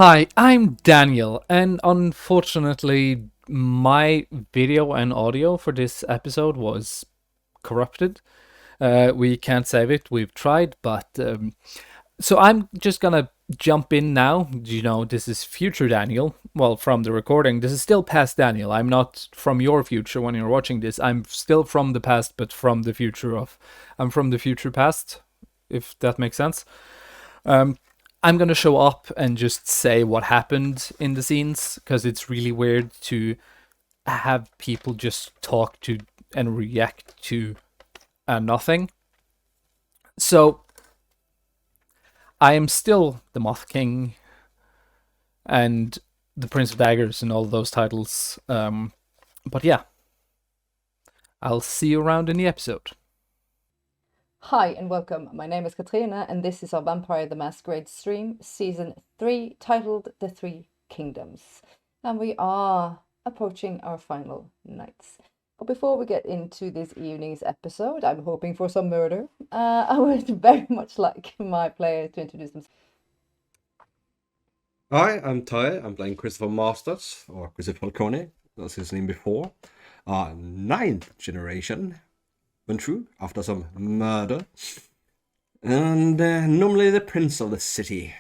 Hi, I'm Daniel, and unfortunately, my video and audio for this episode was corrupted. We can't save it. We've tried, but so I'm just gonna jump in now. This is future Daniel. Well, from the recording, this is still past Daniel. I'm not from your future when you're watching this. I'm still from the past, but from the future of. I'm from the future past, if that makes sense. Um, I'm gonna show up and just say what happened in the scenes because it's really weird to have people just talk to and react to nothing. So I am still the Moth King and the Prince of Daggers and all those titles. But yeah, I'll see you around in the episode. Hi and welcome. My name is Katrine and this is our Vampire the Masquerade stream, season 3, titled The Three Kingdoms. And we are approaching our final nights. But before we get into this evening's episode, I'm hoping for some murder. I would very much like my players to introduce themselves. Hi, I'm Ty. I'm playing Christopher Masters, or Christopher Falcone, that's his name before. Ninth generation, went through after some murder. And normally the prince of the city,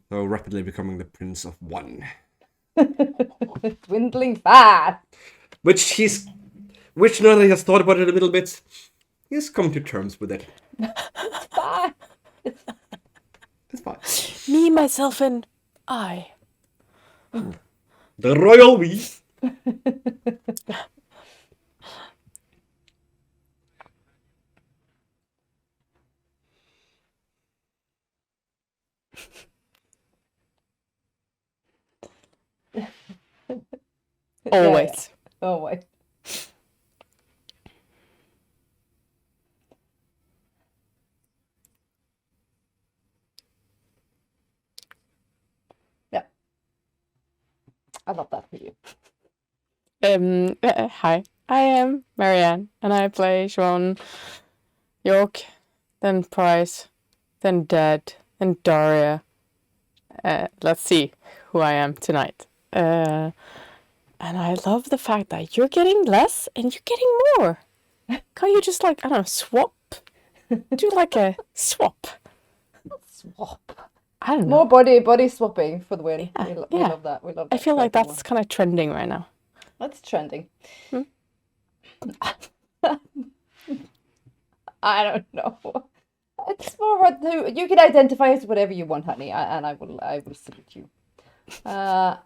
so rapidly becoming the prince of one. Dwindling fast. Which now that he has thought about it a little bit, he's come to terms with it. It's fine. It's fine. Me, myself, and I. The royal we. Always. Yeah. Always. Yeah. I love that for you. Hi. I am Marianne, and I play Siobhan York, then Price, then Dead, then Daria. Let's see who I am tonight. And I love the fact that you're getting less and you're getting more. Can't you just swap? Do like a swap. Swap. I don't know. More body swapping for the win. Yeah, We yeah. love that. We love I that. feel like Everyone. that's kind of trending right now. That's trending. I don't know. It's more what you can identify as whatever you want, honey, and I will salute you. I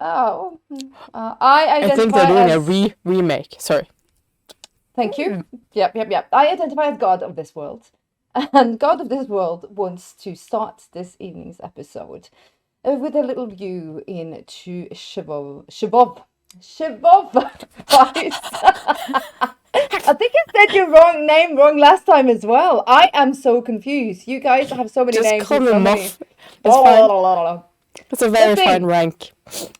I think they're identify doing as a remake. Sorry. Thank you. Yep. I identify as God of this world, and God of this world wants to start this evening's episode with a little view into Shivov Price. I think I said your name wrong last time as well. I am so confused. You guys have so many Just names. call So them many. off. It's fine. It's a very fine rank.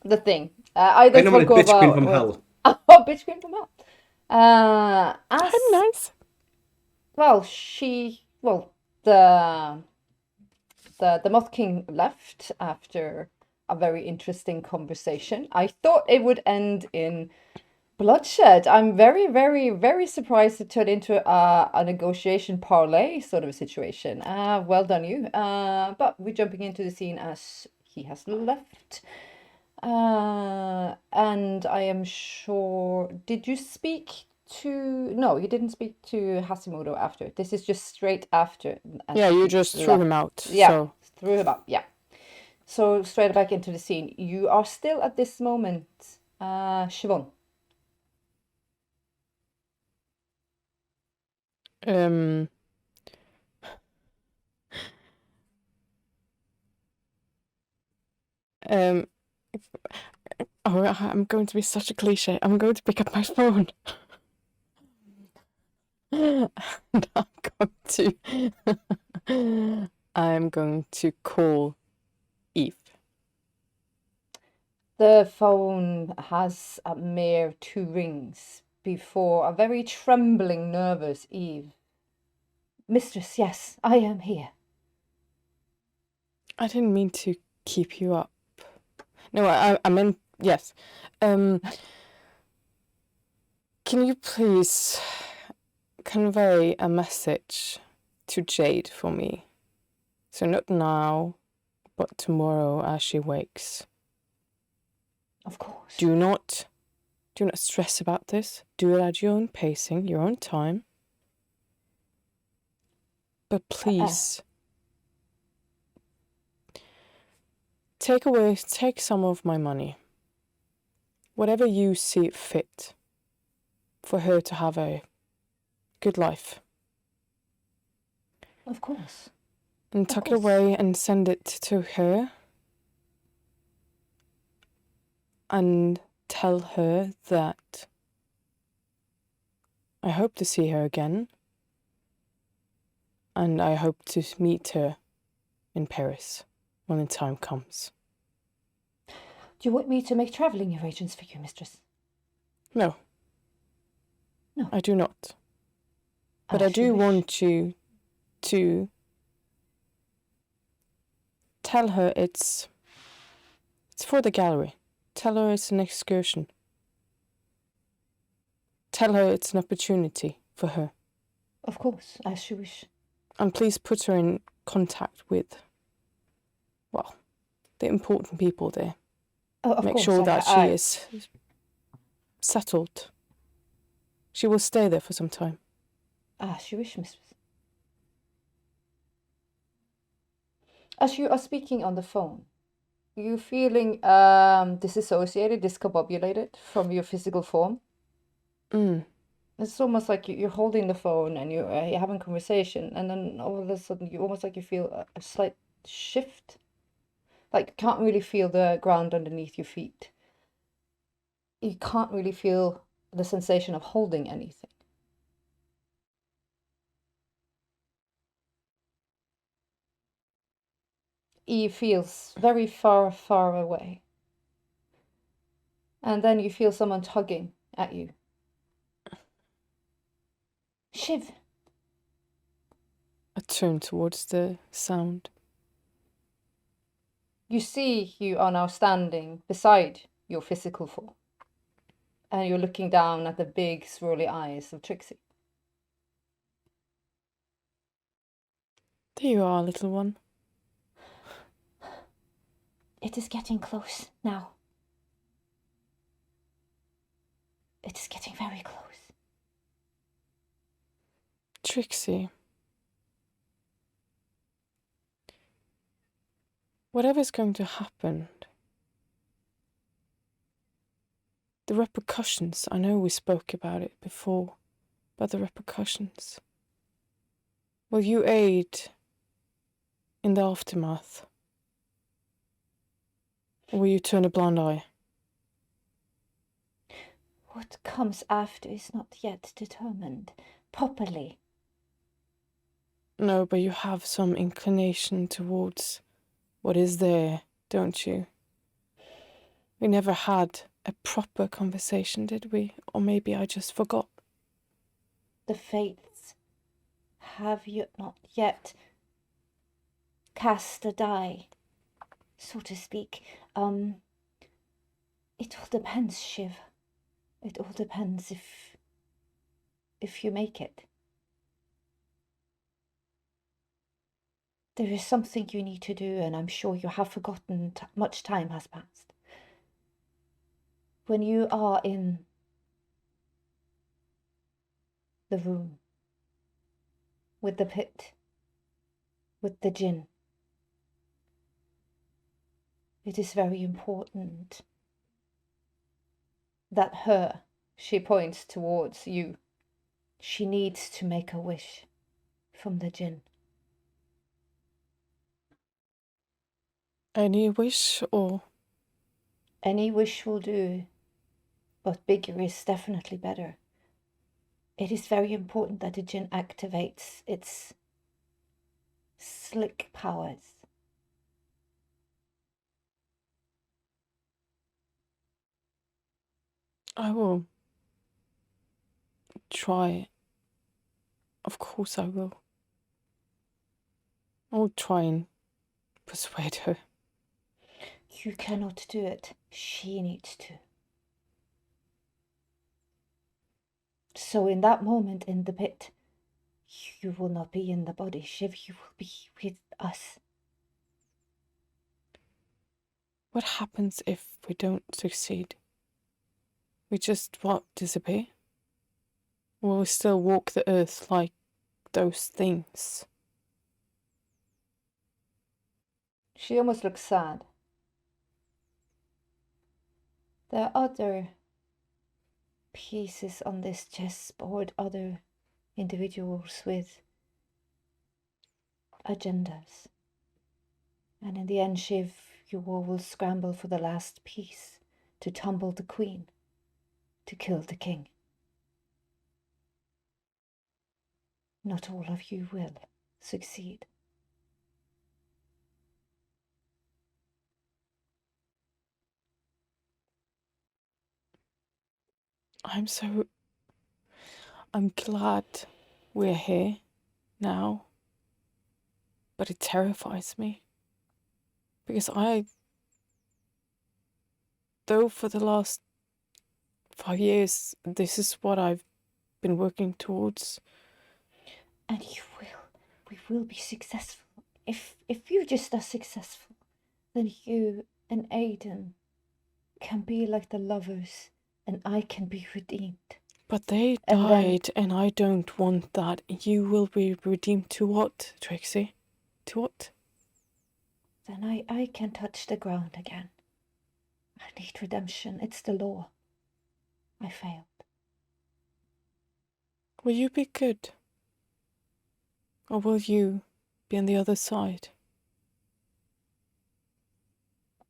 The thing. I know my bitch queen from hell. Oh, bitch queen from hell. I'm nice. Well, the Moth King left after a very interesting conversation. I thought it would end in bloodshed. I'm very, very, very surprised it turned into a negotiation parlay sort of a situation. Well done, you. But we're jumping into the scene as he has left. And I am sure. Did you speak to? No, you didn't speak to Hashimoto after. This is just straight after. Yeah, you just threw him out. Yeah, so. threw him out. Yeah. So straight back into the scene. You are still at this moment, Siobhan. I'm going to be such a cliche. I'm going to pick up my phone. And I'm going to call Eve. The phone has a mere 2 rings before a very trembling, nervous Eve. Mistress, yes, I am here. I didn't mean to keep you up. No, I meant, yes. Can you please convey a message to Jade for me? So not now, but tomorrow as she wakes. Of course. Do not stress about this. Do it at your own pacing, your own time. But please, take some of my money. Whatever you see fit for her to have a good life. Of course. And tuck it away and send it to her. And tell her that I hope to see her again. And I hope to meet her in Paris when the time comes. Do you want me to make travelling arrangements for you, mistress? No. No. I do not. But I do want you to tell her it's for the gallery. Tell her it's an excursion. Tell her it's an opportunity for her. Of course, as you wish. And please put her in contact with, well, the important people there. Oh, of Make course, sure that she is settled. She will stay there for some time. As you wish, mistress. As you are speaking on the phone, are you feeling disassociated, discombobulated from your physical form? It's almost like you're holding the phone and you're having a conversation, and then all of a sudden you almost like you feel a slight shift. Like you can't really feel the ground underneath your feet. You can't really feel the sensation of holding anything. Eve feels very far, far away. And then you feel someone tugging at you. Shiv! I turn towards the sound. You see you are now standing beside your physical form. And you're looking down at the big, swirly eyes of Trixie. There you are, little one. It is getting close now. It is getting very close. Trixie. Whatever's going to happen, the repercussions, I know we spoke about it before, but the repercussions. Will you aid in the aftermath? Or will you turn a blind eye? What comes after is not yet determined properly. No, but you have some inclination towards what is there, don't you? We never had a proper conversation, did we? Or maybe I just forgot. The fates have you not yet cast a die, so to speak. It all depends, Shiv. It all depends if you make it. There is something you need to do, and I'm sure you have forgotten. Much time has passed. When you are in the room with the pit, with the djinn, it is very important that she points towards you, she needs to make a wish from the djinn. Any wish or? Any wish will do, but bigger is definitely better. It is very important that the djinn activates its slick powers. I will try. Of course I will. I will try and persuade her. You cannot do it. She needs to. So in that moment in the pit, you will not be in the body, Shiv. You will be with us. What happens if we don't succeed? We just, disappear? Will we still walk the earth like those things? She almost looks sad. There are other pieces on this chessboard, other individuals with agendas. And in the end, Shiv, you all will scramble for the last piece to tumble the queen, to kill the king. Not all of you will succeed. I'm glad we're here now, but it terrifies me. Because though for the last 5 years, this is what I've been working towards. And we will be successful. If you just are successful, then you and Aiden can be like the lovers, and I can be redeemed. But they died, and I don't want that. You will be redeemed to what, Trixie? To what? Then I can touch the ground again. I need redemption. It's the law. I failed. Will you be good? Or will you be on the other side?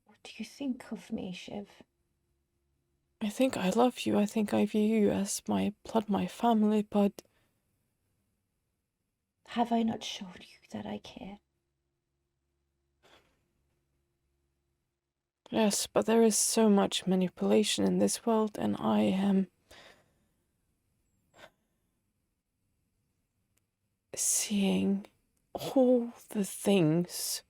What do you think of me, Shiv? I think I love you. I think I view you as my blood, my family, but... Have I not shown you that I care? Yes, but there is so much manipulation in this world, and I am seeing all the things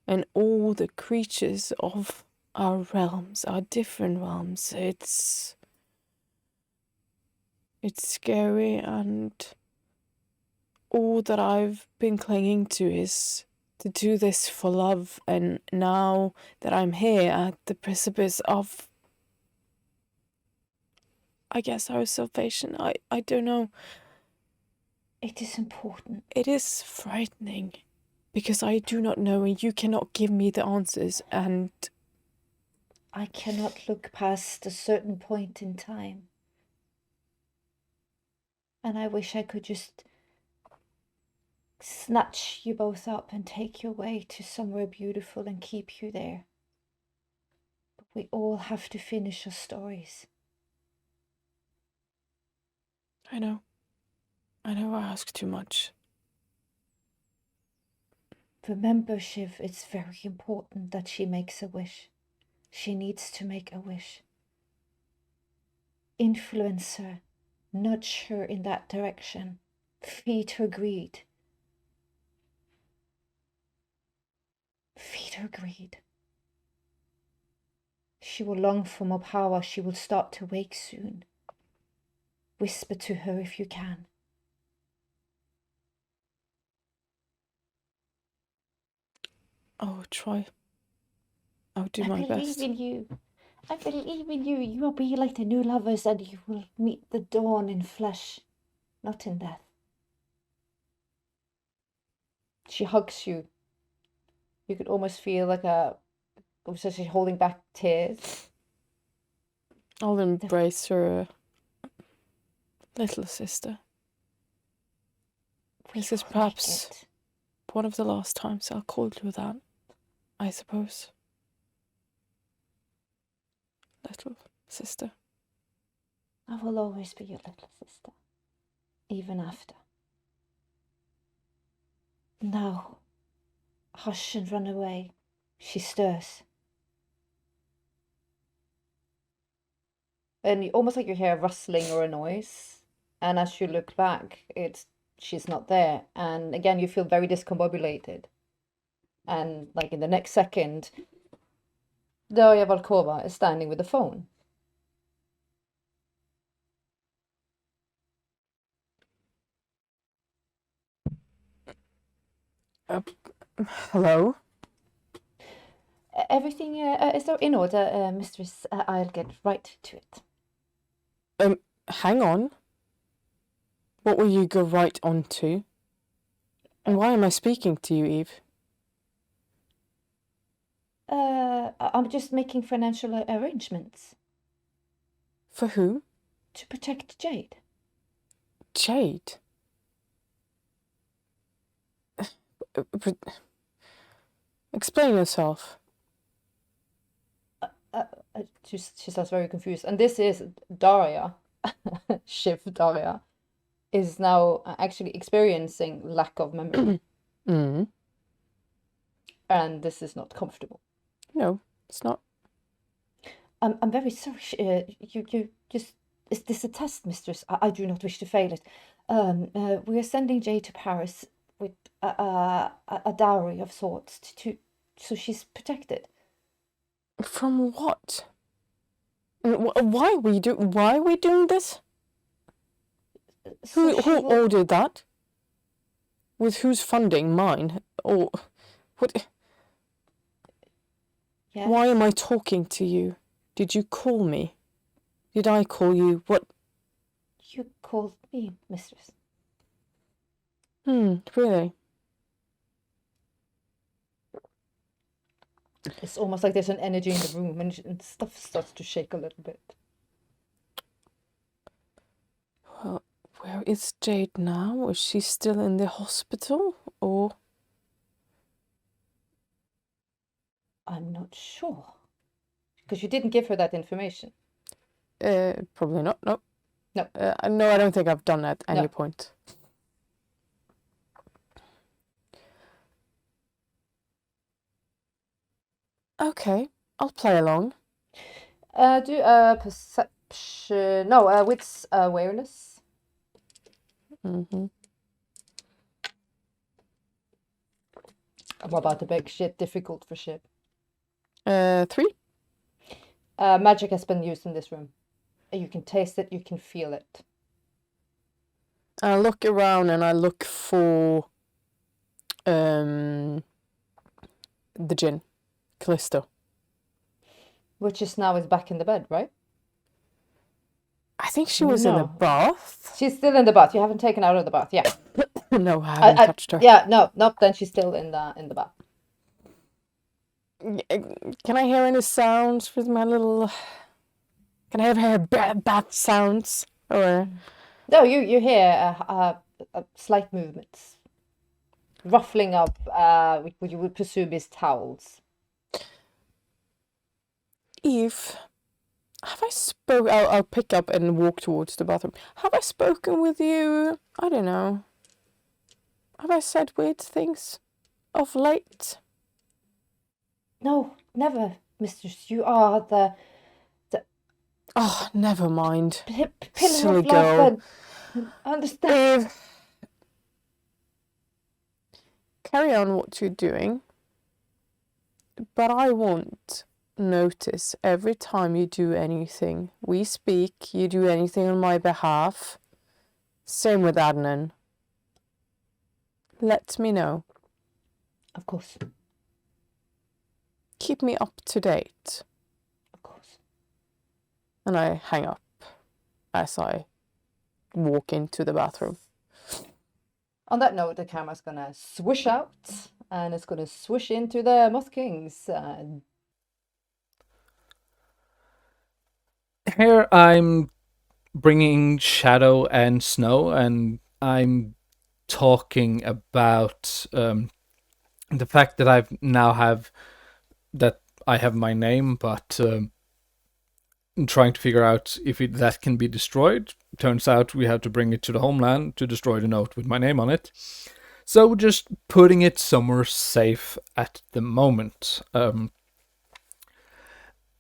and all the creatures of our realms, our different realms. It's scary, and all that I've been clinging to is to do this for love, and now that I'm here at the precipice of, I guess, our salvation, I don't know. It is important. It is frightening, because I do not know, and you cannot give me the answers, and... I cannot look past a certain point in time. And I wish I could just snatch you both up and take you away to somewhere beautiful and keep you there. But we all have to finish our stories. I know I ask too much. Remember, Shiv, it's very important that she makes a wish. She needs to make a wish. Influence her, nudge her in that direction, feed her greed. Feed her greed. She will long for more power. She will start to wake soon. Whisper to her if you can. I'll try. I'll do my best. I believe in you. I believe in you. You will be like the new lovers, and you will meet the dawn in flesh, not in death. She hugs you. You could almost feel like she's holding back tears. I'll embrace her little sister. This is perhaps one of the last times I'll call you that, I suppose. Little sister. I will always be your little sister, even after. Now, hush and run away. She stirs. And almost like you hear a rustling or a noise. And as you look back, she's not there. And again, you feel very discombobulated. And like in the next second, Daria Volkova is standing with the phone. Hello? Everything is in order, mistress. I'll get right to it. Hang on. What will you go right on to? And why am I speaking to you, Eve? I'm just making financial arrangements For who? to protect Jade. Jade? Explain yourself. She sounds very confused. And this is Daria, Shiv Daria, is now actually experiencing lack of memory. Mm. And this is not comfortable. No, it's not. I'm very sorry. You just, is this a test, mistress? I do not wish to fail it. We are sending Jade to Paris with a dowry of sorts so she's protected. From what? Why are we doing this? So Who ordered that? With whose funding? Mine? Or what? Yes. Why am I talking to you? Did you call me? Did I call you? What? You called me, mistress. Really? It's almost like there's an energy in the room and stuff starts to shake a little bit. Well, where is Jade now? Is she still in the hospital? Or? I'm not sure. Because you didn't give her that information. Probably not. No. No. No, I don't think I've done that at any No. point. Okay, I'll play along. Do a perception. No, wits awareness. Mm-hmm. I'm about to beg shit difficult for shit. 3. Magic has been used in this room. You can taste it, you can feel it. I look around and I look for the djinn, Callisto. Which is now back in the bed, right? I think she was in the No. bath. She's still in the bath. You haven't taken her out of the bath, yeah. No, I haven't touched her. Yeah, no, then she's still in the bath. Can I hear any sounds with my little... Can I hear bat sounds? Or... No, you hear slight movements. Ruffling up what you would presume is towels. Eve, have I spoken... I'll pick up and walk towards the bathroom. Have I spoken with you? I don't know. Have I said weird things of late? No, never, mistress. You are the Oh, never mind. pillar Silly of girl. love and understand. Eve, carry on what you're doing, but I won't notice every time you do anything. We speak, you do anything on my behalf. Same with Adnan. Let me know. Of course. Keep me up to date. Of course. And I hang up as I walk into the bathroom. On that note, the camera's gonna swish out and it's gonna swish into the Moth Kings. Here I'm bringing Shadow and Snow, and I'm talking about the fact that I have my name, but I'm trying to figure out if that can be destroyed. Turns out we have to bring it to the homeland to destroy the note with my name on it. So just putting it somewhere safe at the moment.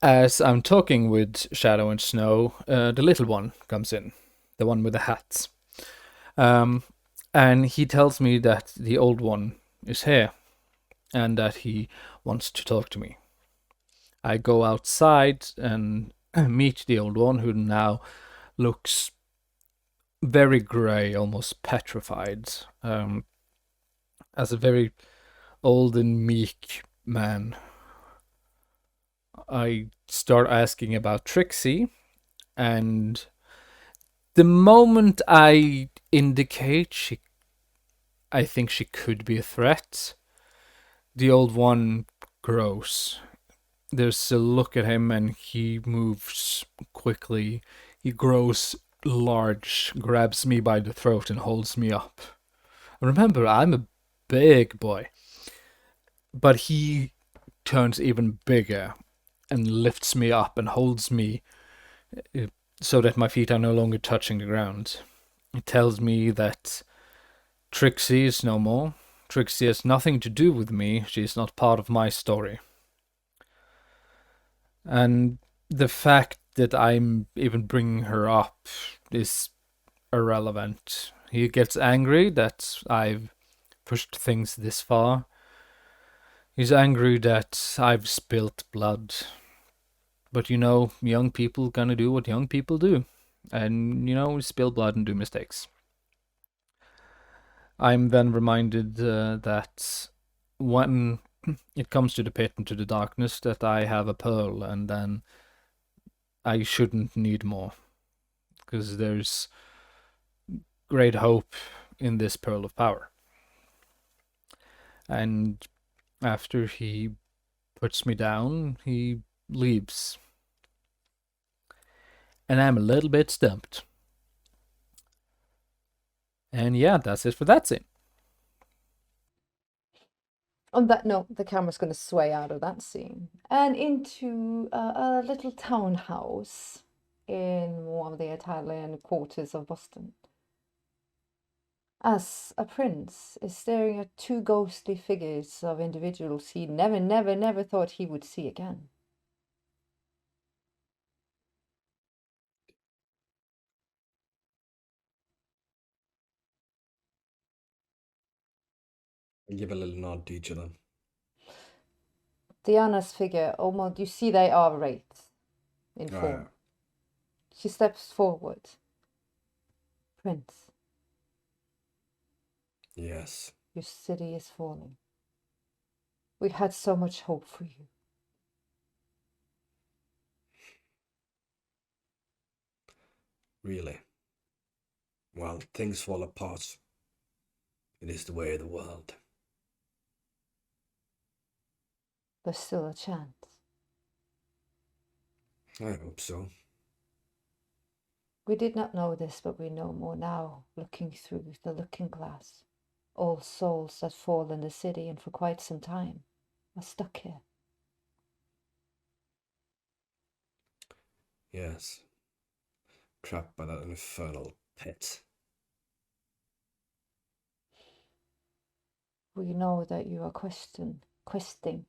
As I'm talking with Shadow and Snow, the little one comes in, the one with the hats. And he tells me that the old one is here. and that he wants to talk to me. I go outside and meet the old one, who now looks very grey, almost petrified, as a very old and meek man. I start asking about Trixie, and the moment I indicate I think she could be a threat, the old one grows. There's a look at him, and he moves quickly. He grows large, grabs me by the throat, and holds me up. Remember, I'm a big boy. But he turns even bigger and lifts me up and holds me so that my feet are no longer touching the ground. It tells me that Trixie is no more. Trixie has nothing to do with me. She is not part of my story. And the fact that I'm even bringing her up is irrelevant. He gets angry that I've pushed things this far. He's angry that I've spilt blood. But young people gonna do what young people do. And, spill blood and do mistakes. I'm then reminded that when it comes to the pit and to the darkness, that I have a pearl, and then I shouldn't need more. Because there's great hope in this pearl of power. And after he puts me down, he leaves. And I'm a little bit stumped. And yeah, that's it for that scene. On that note, the camera's going to sway out of that scene and into a little townhouse in one of the Italian quarters of Boston. As a prince is staring at two ghostly figures of individuals he never thought he would see again. I'll give a little nod to each of them. Diana's figure, almost, you see they are wraiths in form. Yeah. She steps forward. Prince, Yes. your city is falling. We had so much hope for you. Really. Well, things fall apart. It is the way of the world. There's still a chance. I hope so. We did not know this, but we know more now, looking through the looking glass. All souls that fall in the city and for quite some time are stuck here. Yes. Trapped by that infernal pit. We know that you are questing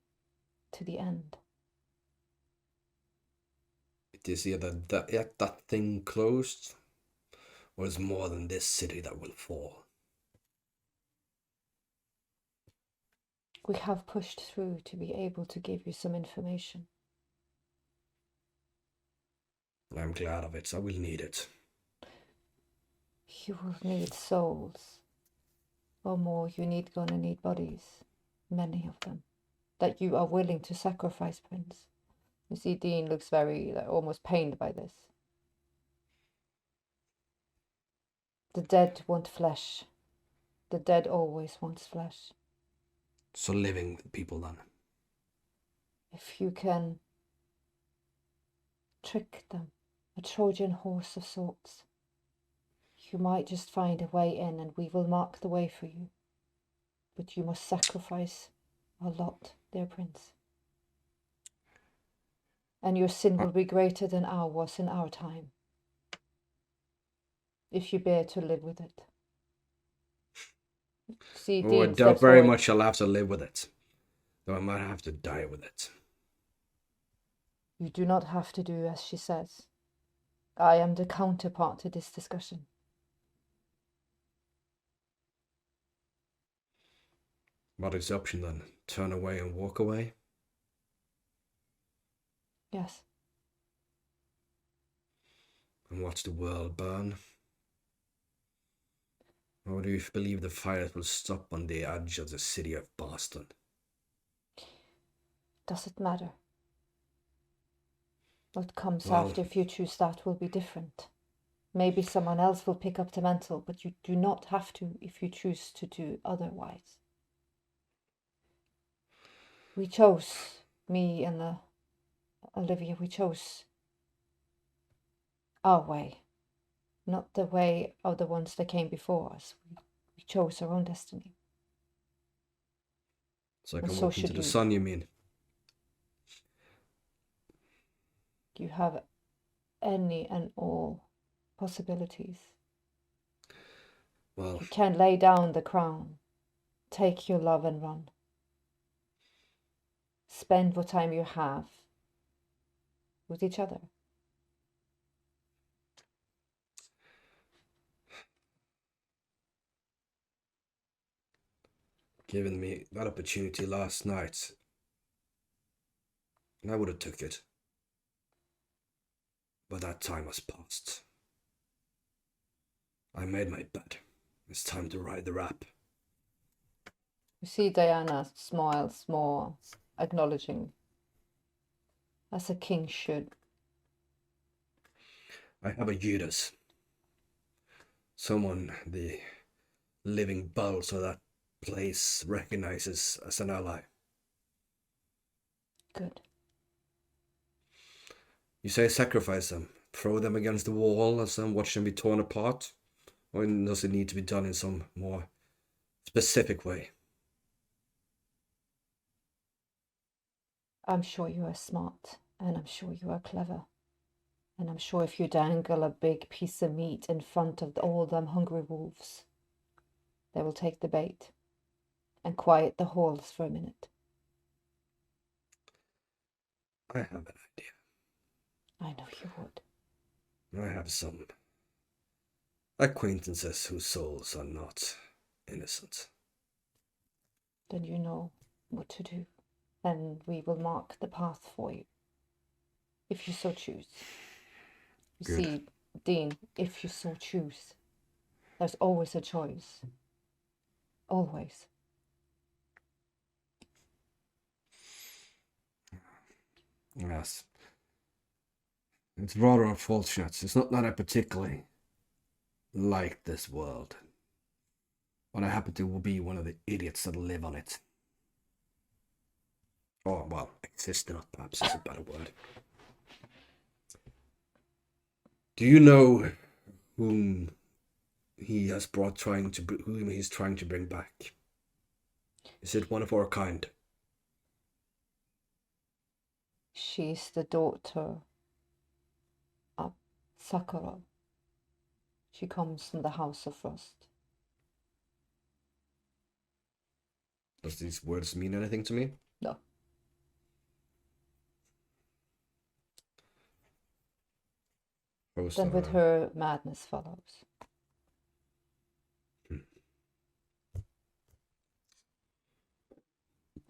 to the end. It is either that thing closed, or it's more than this city that will fall. We have pushed through to be able to give you some information. I'm glad of it. I will need it. You will need souls. Or more, gonna need bodies. Many of them. That you are willing to sacrifice, Prince. You see, Dean looks very, almost pained by this. The dead want flesh. The dead always wants flesh. So living people then. If you can trick them, a Trojan horse of sorts, you might just find a way in, and we will mark the way for you. But you must sacrifice a lot, dear Prince. And your sin will be greater than ours in our time, if you bear to live with it. See, Oh, I Dean doubt steps very forward. much I'll have to live with it. Though I might have to die with it. You do not have to do as she says. I am the counterpart to this discussion. What is the option then? Turn away and walk away? Yes. And watch the world burn? Or do you believe the fires will stop on the edge of the city of Boston? Does it matter? What comes Well- after, if you choose that, will be different. Maybe someone else will pick up the mantle, but you do not have to if you choose to do otherwise. We chose, me and Olivia, we chose our way, not the way of the ones that came before us. We chose our own destiny. So I And can so walk into should the you. sun, you mean? You have any and all possibilities. Well, You can lay down the crown, take your love and run. Spend what time you have with each other. given me that opportunity last night, I would have took it. But that time has passed. I made my bed. It's time to ride the rap. You see Diana smiles more, acknowledging, as a king should. I have a Judas. Someone the living bulls of that place recognizes as an ally. Good. You say sacrifice them, throw them against the wall and then watch them be torn apart? Or does it need to be done in some more specific way? I'm sure you are smart, and I'm sure you are clever. And I'm sure if you dangle a big piece of meat in front of all them hungry wolves, they will take the bait and quiet the halls for a minute. I have an idea. I know you would. I have some acquaintances whose souls are not innocent. Then you know what to do, and we will mark the path for you, if you so choose. You Good. see, Dean, if you so choose, there's always a choice. Always. Yes. It's rather unfortunate. It's not that I particularly like this world. But I happen to be one of the idiots that live on it. Or, well, exist in it, perhaps is a better word. Do you know whom he has whom he's trying to bring back? Is it one of our kind? She's the daughter of Sakura. She comes from the House of Frost. Does these words mean anything to me? No. Then with her, madness follows.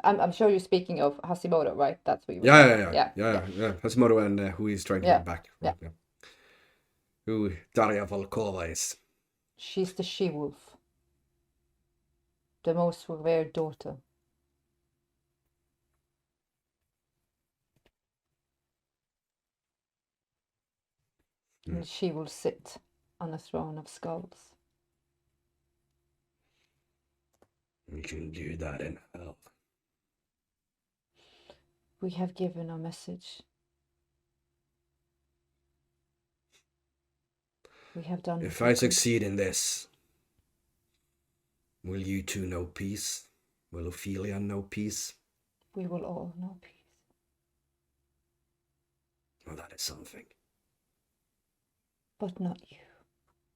I'm sure you're speaking of Hashimoto, right? That's what you were saying. Yeah. Hashimoto and who he's trying to bring back. Right, yeah. Who Daria Volkova is. She's the she-wolf. The most revered daughter. And she will sit on a throne of skulls. We can do that in hell. We have given our message. We have done. If I succeed in this, will you two know peace? Will Ophelia know peace? We will all know peace. Well, that is something. But not you,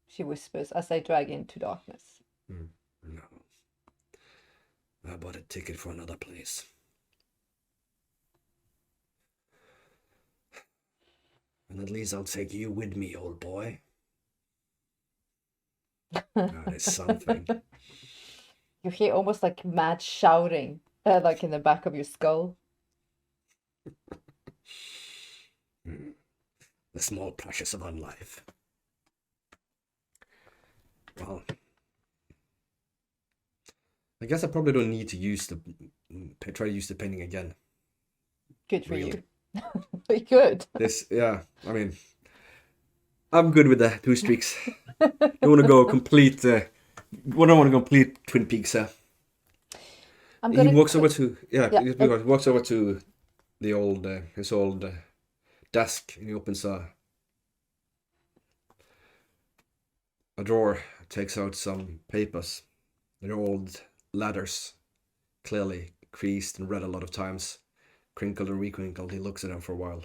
she whispers as they drag into darkness. No. I bought a ticket for another place. And at least I'll take you with me, old boy. That is something. You hear almost like mad shouting, like in the back of your skull. The small pleasures of life. Well, I guess I probably don't need to try to use the painting again. Good for Really. you. Very good. I mean, I'm good with the 2 streaks. You want to go complete, I don't want to complete Twin Peaks. He walks over to, he walks over to the his old desk, and he opens a drawer, takes out some papers. They're old letters, clearly creased and read a lot of times, crinkled and recrinkled. He looks at them for a while.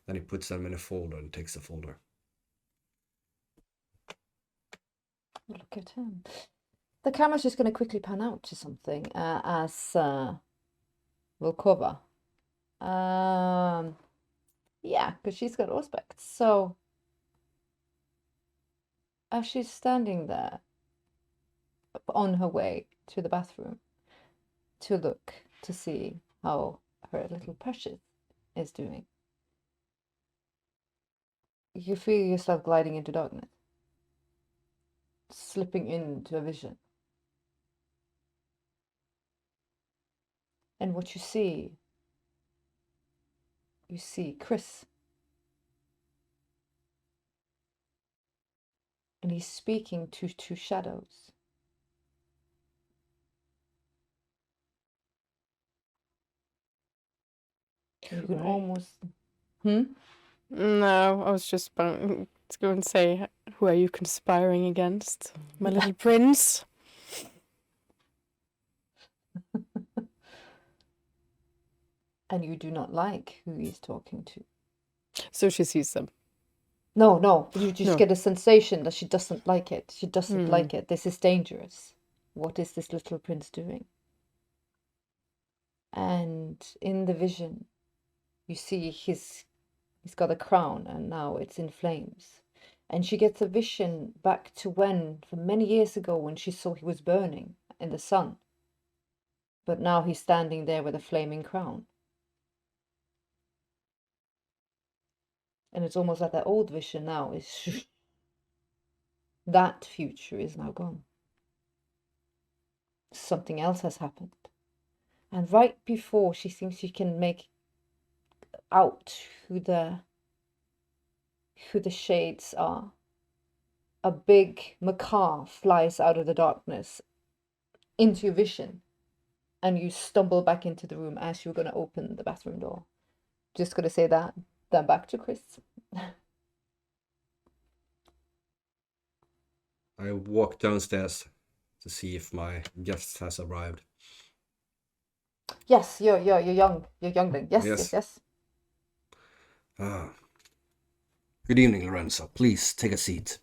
Then he puts them in a folder and takes the folder. Look at him. The camera's just going to quickly pan out to something as we'll cover. Yeah, because she's got aspects. So as she's standing there on her way to the bathroom to look to see how her little precious is doing, you feel yourself gliding into darkness, slipping into a vision. And what you see Chris. And he's speaking to 2 shadows. You can almost... No, I was just about to go and say, who are you conspiring against? My little prince? And you do not like who he's talking to. So she sees them. No, you just No. get a sensation that she doesn't like it. She doesn't like it. This is dangerous. What is this little prince doing? And in the vision, you see he's got a crown and now it's in flames. And she gets a vision back to from many years ago, when she saw he was burning in the sun. But now he's standing there with a flaming crown. And it's almost like that old vision now is that future is now gone. Something else has happened. And right before she thinks she can make out who the shades are, a big macaw flies out of the darkness into your vision, and you stumble back into the room as you're going to open the bathroom door. Just going to say that. Then back to Chris. I walk downstairs to see if my guest has arrived. Yes, you're young. You're youngling. Yes. Good evening, Lorenzo. Please take a seat.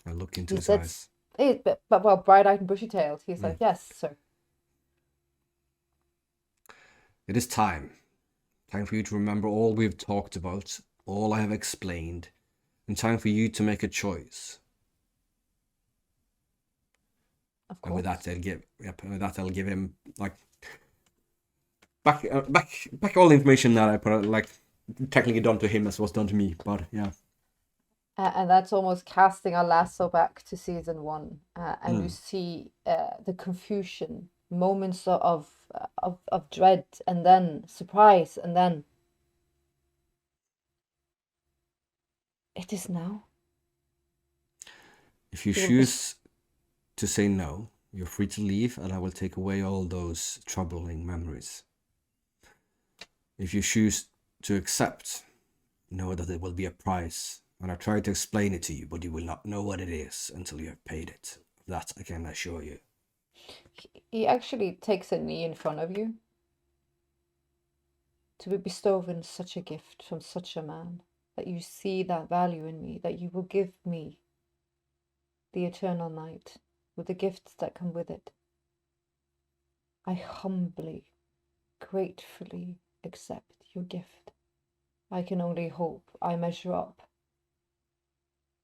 I look into his eyes. But bright-eyed and bushy-tailed. He's like, yes, sir. It is time. Time for you to remember all we've talked about, all I have explained, and time for you to make a choice. Of course. And with that, I'll give him back all the information that I put technically done to him as was done to me. But yeah. And that's almost casting a lasso back to season 1, and you see the confusion, moments of dread, and then surprise, and then it is now. If you choose to say no, you're free to leave, and I will take away all those troubling memories. If you choose to accept, know that there will be a price, and I try to explain it to you, but you will not know what it is until you have paid it. That I can assure you. He actually takes a knee in front of you. To be bestowed in such a gift from such a man, that you see that value in me, that you will give me the eternal night with the gifts that come with it. I humbly, gratefully accept your gift. I can only hope I measure up,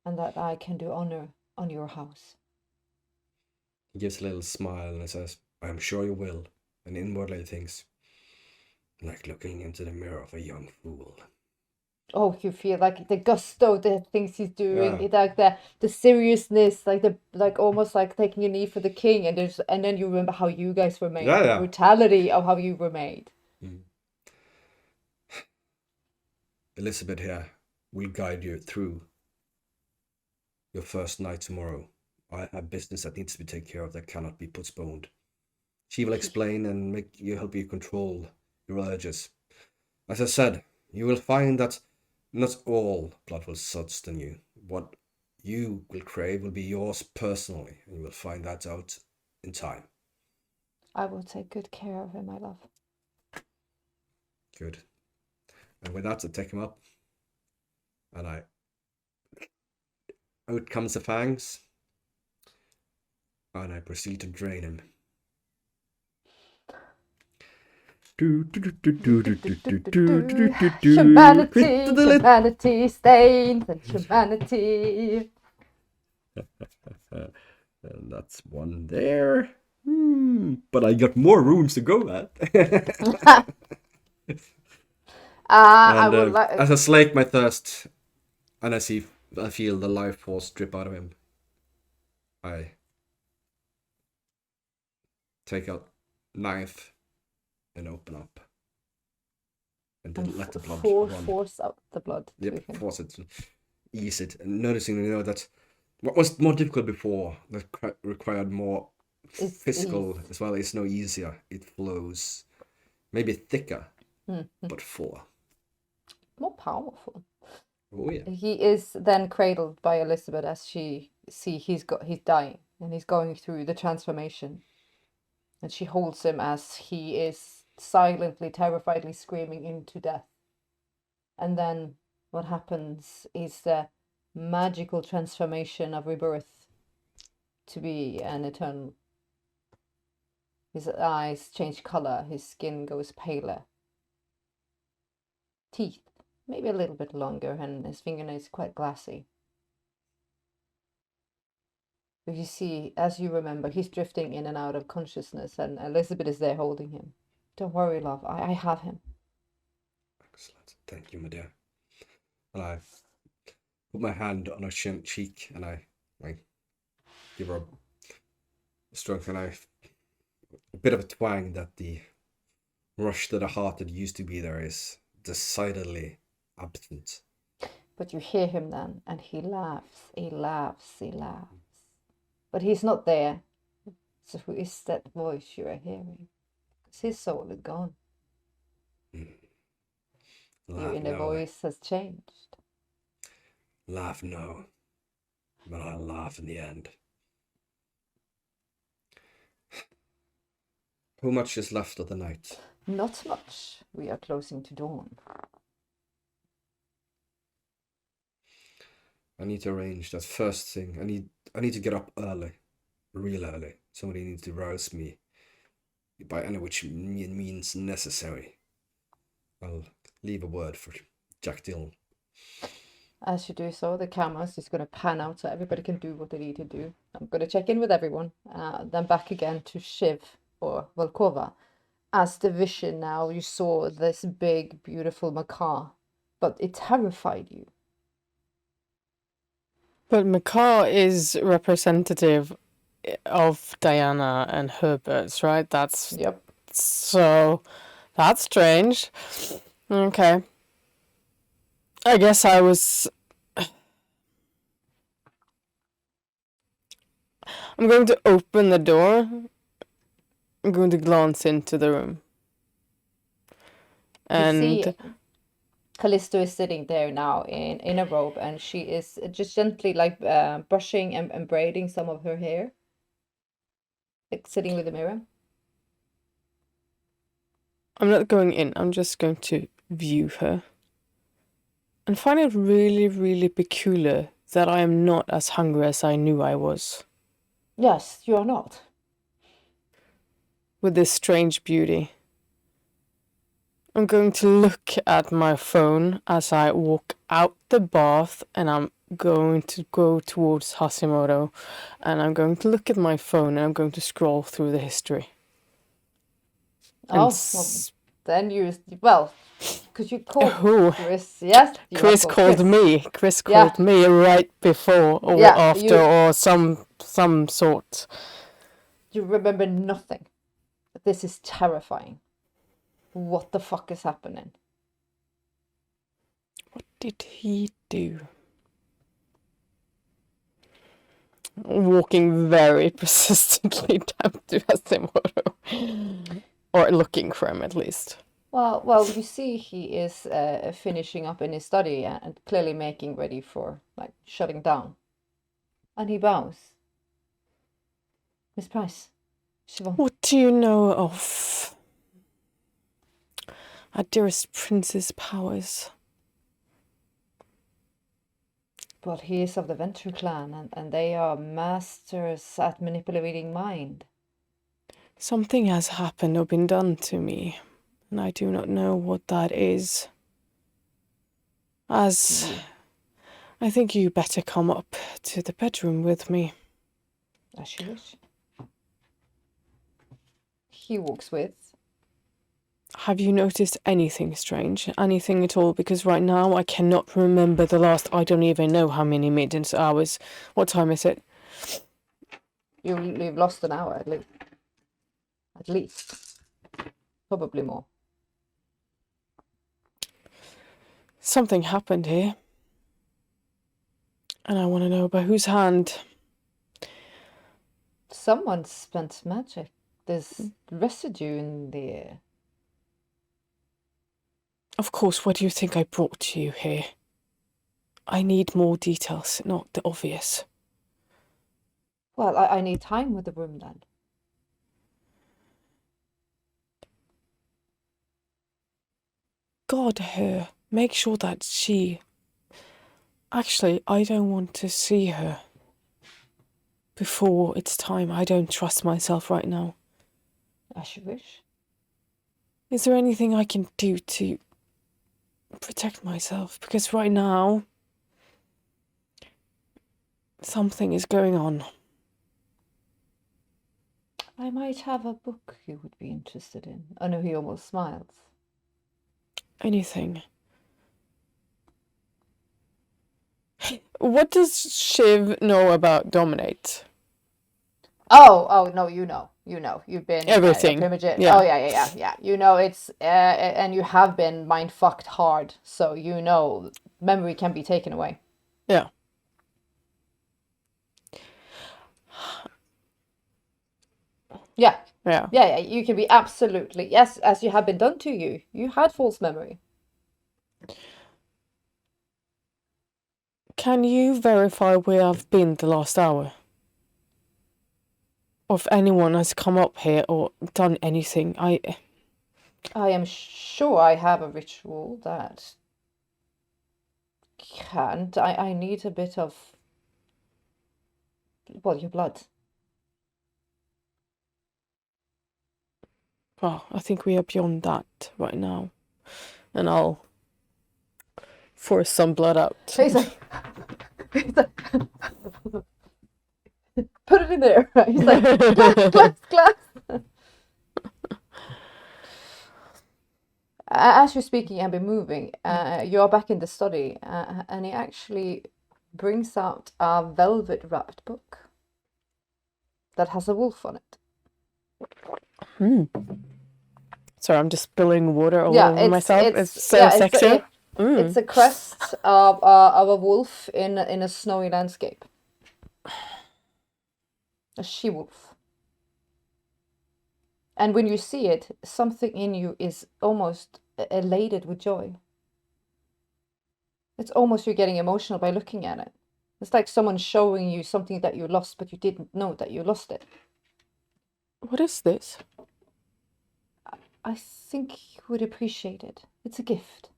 and that I can do honor on your house. He gives a little smile and says, I am sure you will, and inwardly thinks, like looking into the mirror of a young fool. Oh, you feel like the gusto, the things he's doing, Yeah. like the seriousness, like almost like taking a knee for the king, and then you remember how you guys were made, the Yeah. brutality of how you were made. Elizabeth here will guide you through your first night tomorrow. I have business that needs to be taken care of that cannot be postponed. She will explain and help you control your urges. As I said, you will find that not all blood will sustain you. What you will crave will be yours personally, and you will find that out in time. I will take good care of him, my love. Good. And with that, I take him up, and out comes the fangs, and I proceed to drain him. Humanity stains and humanity. And that's one there. But I got more rooms to go at. I would like. As I slake my thirst, and I feel the life force drip out of him, I take out knife and open up, and then let the blood run. Force out the blood. Yep, force it, ease it, and noticing that what was more difficult before that required more physical as well is no easier. It flows, maybe thicker, but fuller, more powerful. Oh yeah. He is then cradled by Elizabeth as he's dying and he's going through the transformation, and she holds him as he is silently, terrifiedly screaming into death. And then what happens is the magical transformation of rebirth to be an eternal. His eyes change color, his skin goes paler. Teeth, maybe a little bit longer, and his fingernails quite glassy. But you see, as you remember, he's drifting in and out of consciousness, and Elizabeth is there holding him. Don't worry, love, I have him. Excellent. Thank you, my dear. And I put my hand on her cheek, and I give her a stroke, and a bit of a twang that the rush to the heart that used to be there is decidedly absent. But you hear him then, and he laughs. But he's not there. So who is that voice you are hearing? Because his soul is gone. Your inner voice has changed. Laugh no, but I'll laugh in the end. How much is left of the night? Not much. We are closing to dawn. I need to arrange that first thing. I need to get up early, real early. Somebody needs to rouse me by any which means necessary. I'll leave a word for Jack Dillon. As you do so, the camera's just going to pan out so everybody can do what they need to do. I'm going to check in with everyone. Then back again to Shiv or Volkova. As the vision now, you saw this big, beautiful macaw, but it terrified you. But macaw is representative of Diana and her birds, right? Yep. So that's strange. Okay. I guess I was... I'm going to open the door. I'm going to glance into the room. And you see Callisto is sitting there now in a robe, and she is just gently brushing and braiding some of her hair. Like sitting with the mirror. I'm not going in. I'm just going to view her. And find it really, really peculiar that I am not as hungry as I knew I was. Yes, you are not. With this strange beauty. I'm going to look at my phone as I walk out the bath, and I'm going to go towards Hashimoto, and I'm going to look at my phone and I'm going to scroll through the history. Oh, well, then because you called Who? Chris. Yes, you have Chris called called Chris. me. Chris Yeah. called me right before or Yeah, after or some sort. You remember nothing. This is terrifying. What the fuck is happening? What did he do? Walking very persistently down to Hashimoto. Or looking for him, at least. Well, you see he is finishing up in his study and clearly making ready for, like, shutting down. And he bows. Miss Price, Siobhan. What do you know of our dearest prince's powers? Well, he is of the Venture clan, and they are masters at manipulating mind. Something has happened or been done to me, and I do not know what that is. As I think you better come up to the bedroom with me. As you wish. He walks with. Have you noticed anything strange? Anything at all? Because right now I cannot remember the last, I don't even know how many minutes, hours. What time is it? You've lost an hour at least. At least. Probably more. Something happened here. And I want to know by whose hand. Someone spent magic. There's residue in the air. Of course, what do you think I brought you here? I need more details, not the obvious. Well, I need time with the room then. Guard her. Make sure that she... Actually, I don't want to see her before it's time. I don't trust myself right now. As you wish. Is there anything I can do to protect myself? Because right now, something is going on. I might have a book you would be interested in. I know he almost smiles. Anything. What does Shiv know about Dominate? Oh, no, you know. You've been Everything. Yeah. Oh, yeah. You know it's and you have been mind fucked hard, so you know memory can be taken away. Yeah. Yeah. Yeah. Yeah. You can be absolutely, yes, as you have been done to you. You had false memory. Can you verify where I've been the last hour? Or if anyone has come up here or done anything, I am sure I have a ritual that can't. I need a bit of, well, your blood. Well, I think we are beyond that right now. And I'll force some blood out. He's like, put it in there. He's like, glass. As you're speaking and be moving, you're back in the study, and he actually brings out a velvet-wrapped book that has a wolf on it. Sorry, I'm just spilling water all over myself. It's so sexy. It's a crest of a wolf in a snowy landscape. A she-wolf. And when you see it, something in you is almost elated with joy. It's almost you're getting emotional by looking at it. It's like someone showing you something that you lost, but you didn't know that you lost it. What is this? I think you would appreciate it. It's a gift.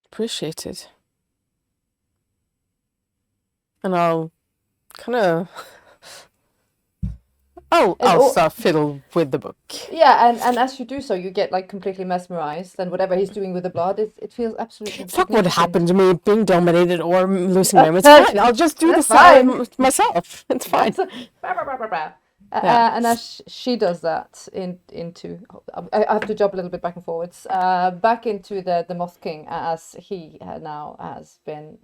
Appreciate it. And I'll kind of... Oh, And I'll all- start fiddle with the book. Yeah, and as you do so, you get like completely mesmerized, and whatever he's doing with the blood, it feels absolutely Fuck what magnificent. happened to me being dominated or losing my. It's fine. I'll just do That's this fine. myself. It's fine. And as she does that into, I have to jump a little bit back and forwards, back into the Moth King, as he now has been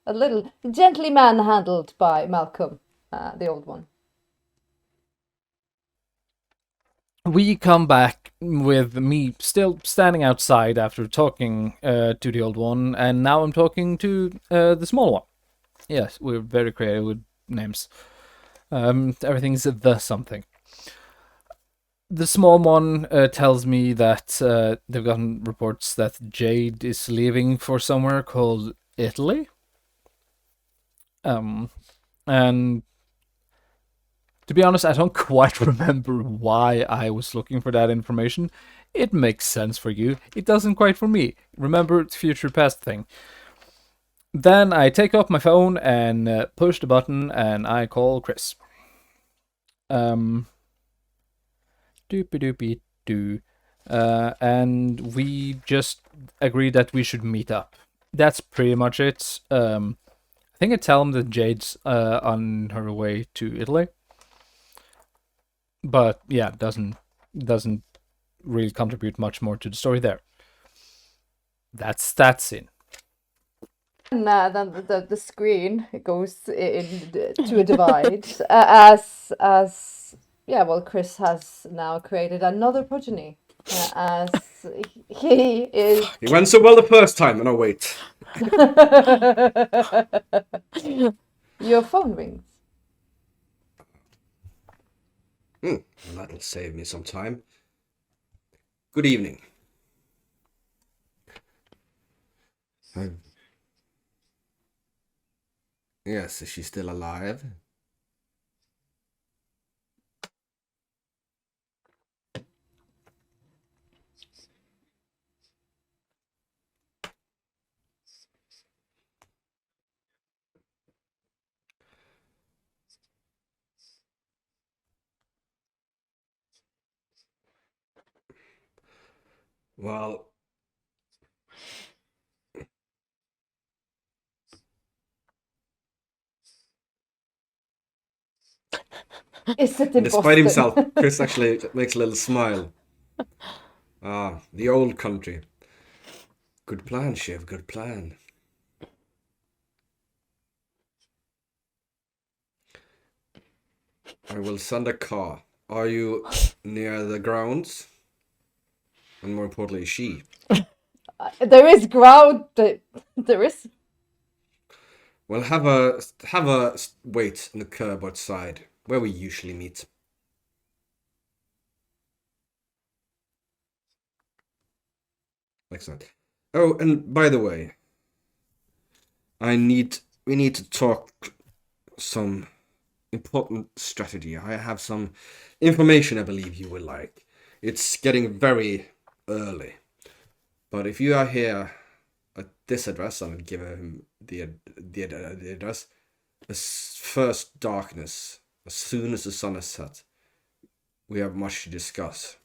a little gently manhandled by Malcolm, the old one. We come back with me still standing outside after talking to the old one, and now I'm talking to the small one. Yes, we're very creative with names. Everything's the something. The small one tells me that they've gotten reports that Jade is leaving for somewhere called Italy. And to be honest, I don't quite remember why I was looking for that information. It makes sense for you. It doesn't quite for me. Remember, it's future past thing. Then I take up my phone and push the button, and I call Chris. Doopy doopy doo. And we just agreed that we should meet up. That's pretty much it. I think I tell him that Jade's on her way to Italy. But yeah, doesn't really contribute much more to the story there. That's it. And then the screen goes to a divide, as yeah, well, Chris has now created another progeny, as he is. It went so well the first time, and oh wait. Your phone rings. Well, that'll save me some time. Good evening. Yes, is she still alive? Well, Is it in despite Boston? himself, Chris actually makes a little smile. Ah, the old country. Good plan, Shiv, good plan. I will send a car. Are you near the grounds? And more importantly, is she? There is ground. There is. Well, have a wait on the curb outside, where we usually meet. Excellent. Oh, and by the way, we need to talk some important strategy. I have some information I believe you will like. It's getting very early, but if you are here at this address, I will give him the address. First darkness, as soon as the sun has set, we have much to discuss.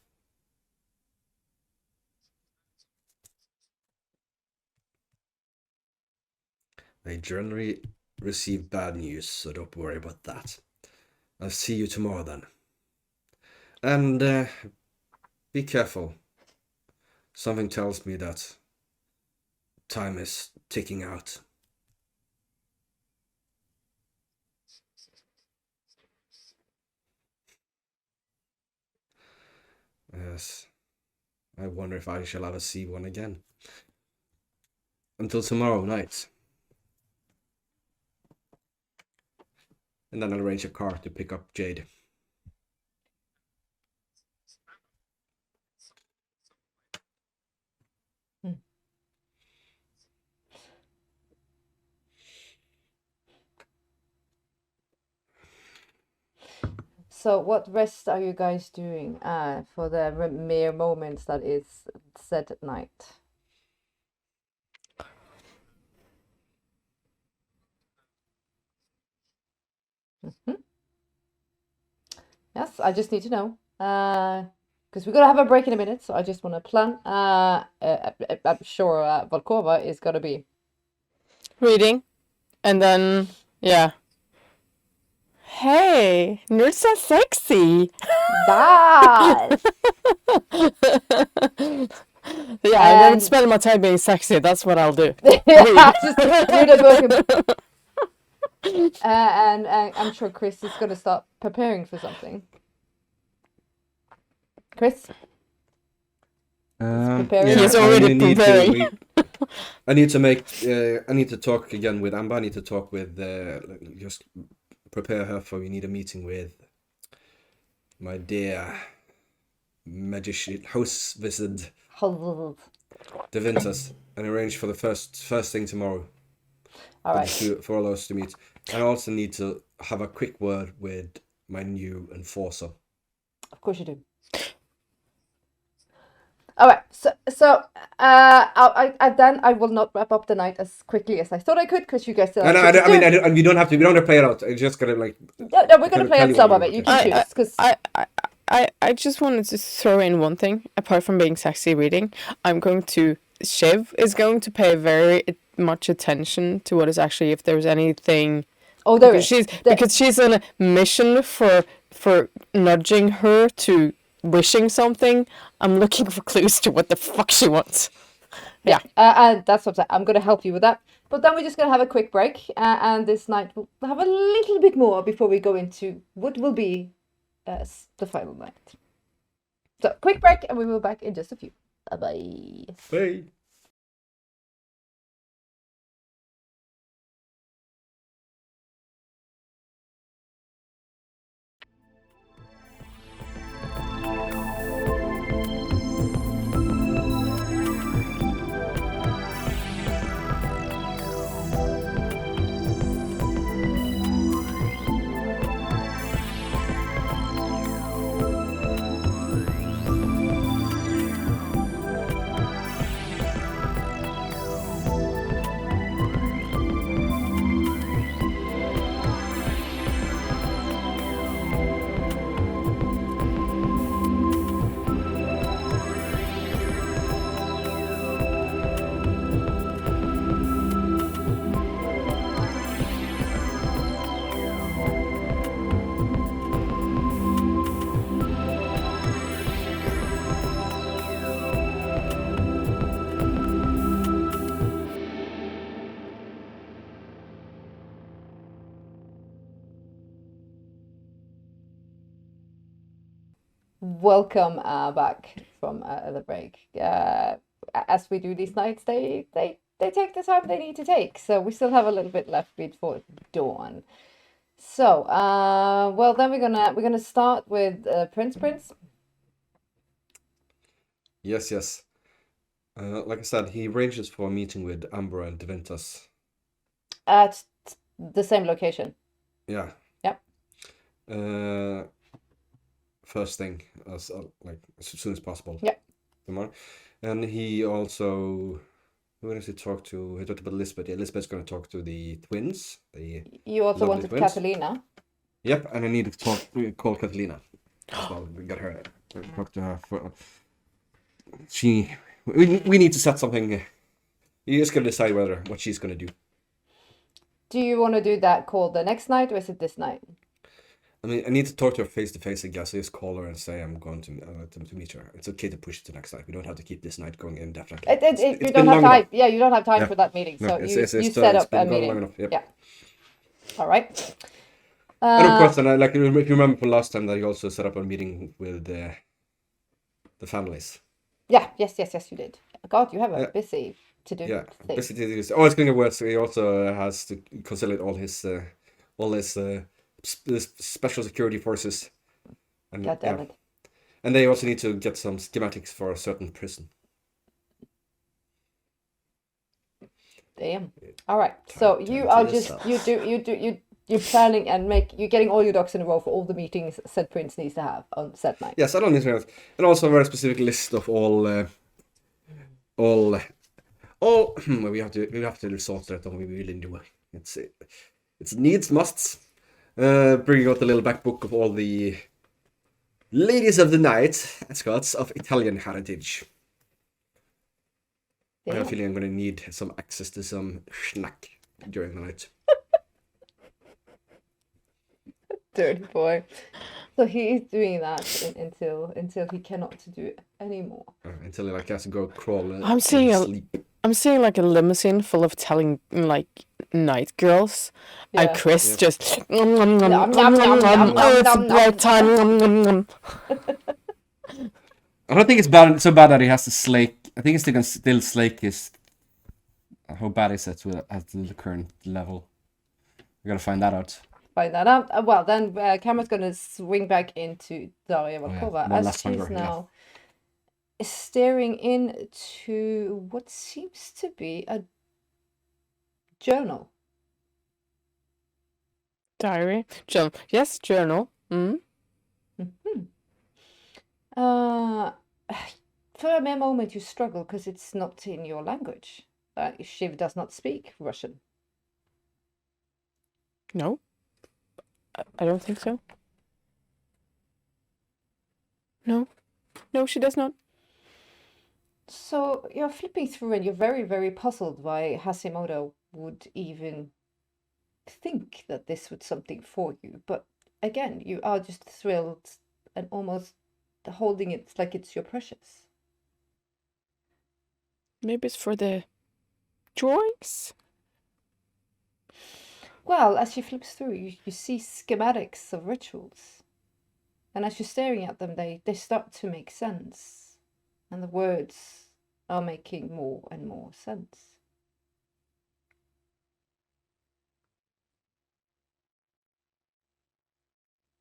I generally receive bad news, so don't worry about that. I'll see you tomorrow then. And be careful. Something tells me that time is ticking out. Yes. I wonder if I shall ever see one again. Until tomorrow night. And then I'll arrange a car to pick up Jade. So, what rest are you guys doing for the mere moments that is said at night? Yes, I just need to know. Because we're gonna have a break in a minute, so I just want to plan. I'm sure Volkova is gonna be. Reading. And then, yeah. Hey, nerds are sexy. That. Yeah, I never And- spend my time being sexy. That's what I'll do. Just read a book. And I'm sure Chris is gonna start preparing for something. Chris, preparing. He's already preparing. I need to make. I need to talk again with Amber. I need to talk with. Just prepare her for. We need a meeting with my dear magician house wizard Devintus, and arrange for the first thing tomorrow. All right. For all of us to meet. And I also need to have a quick word with my new enforcer. Of course you do. All right. So I will not wrap up the night as quickly as I thought I could because you guys still. And we don't have to. We don't have to play it out. I just gotta like. No, we're gonna play out some of it. You can choose because. I just wanted to throw in one thing. Apart from being sexy reading, Shiv is going to pay very much attention to what is actually, if there's anything. Oh, there is. Because she's on a mission for nudging her to wishing something. I'm looking for clues to what the fuck she wants. Yeah. And that's what I'm going to help you with that. But then we're just going to have a quick break. And this night we'll have a little bit more before we go into what will be the final night. So, quick break, and we will be back in just a few. Bye-bye. Bye. Welcome back from the break. As we do these nights, they take the time they need to take. So we still have a little bit left before dawn. So, well, then we're gonna start with Prince. Yes. Like I said, he arranges for a meeting with Amber and Devintus. At the same location. Yeah. Yep. First thing, as soon as possible. Yeah. Tomorrow, and he also. Who does he talk to? He talked about Elizabeth. Yeah, Elizabeth's going to talk to the twins. You also lovely wanted twins. Catalina. Yep, and I need to call Catalina. So we got her. Talk to her. We need to set something. You just got to decide what she's going to do. Do you want to do that call the next night, or is it this night? I mean, I need to talk to her face to face, I guess. I just call her and say I'm going to meet her. It's okay to push it to next night. We don't have to keep this night going indefinitely. You don't have time. Yeah, you don't have time for that meeting. So you set up a meeting. Long enough. Yep. Yeah. All right. And of course, then if you remember from last time, that you also set up a meeting with the families. Yeah. Yes, you did. God, you have a busy to do. Yeah, thing. busy to do this. Oh, it's going to get worse. So he also has to consolidate all his special security forces. And, God damn it. And they also need to get some schematics for a certain prison. Damn. All right. So you are just you're planning and you're getting all your ducks in a row for all the meetings said Prince needs to have on set night. Yes, I don't need to have, and also a very specific list of all. We have to resort to that. Don't we really do it? It's needs musts. Bringing out the little back book of all the Ladies of the night, escorts of Italian heritage. I have a feeling I'm going to need some access to some snack during the night. Dirty boy. So he is doing that until he cannot do it anymore. Until I has to go crawl I'm seeing sleep. I'm seeing like a limousine full of telling like night girls. And Chris just Nom, nom, nom, nom, nom, oh, it's nom, break time. I don't think it's so bad that he has to slake. I think he can still slake his. How bad is it at the current level? We gotta find that out. Find that out. Well, then Cameron's gonna swing back into Daria Volkova as she's now staring into what seems to be a journal. Diary? Journal. Yes, journal. For a mere moment you struggle because it's not in your language. Shiv does not speak Russian. No. I don't think so. No, she does not. So you're flipping through and you're very, very puzzled why Hashimoto would even think that this was something for you. But again, you are just thrilled and almost holding it like it's your precious. Maybe it's for the drawings? Well, as she flips through, you see schematics of rituals. And as you're staring at them, they start to make sense. And the words are making more and more sense.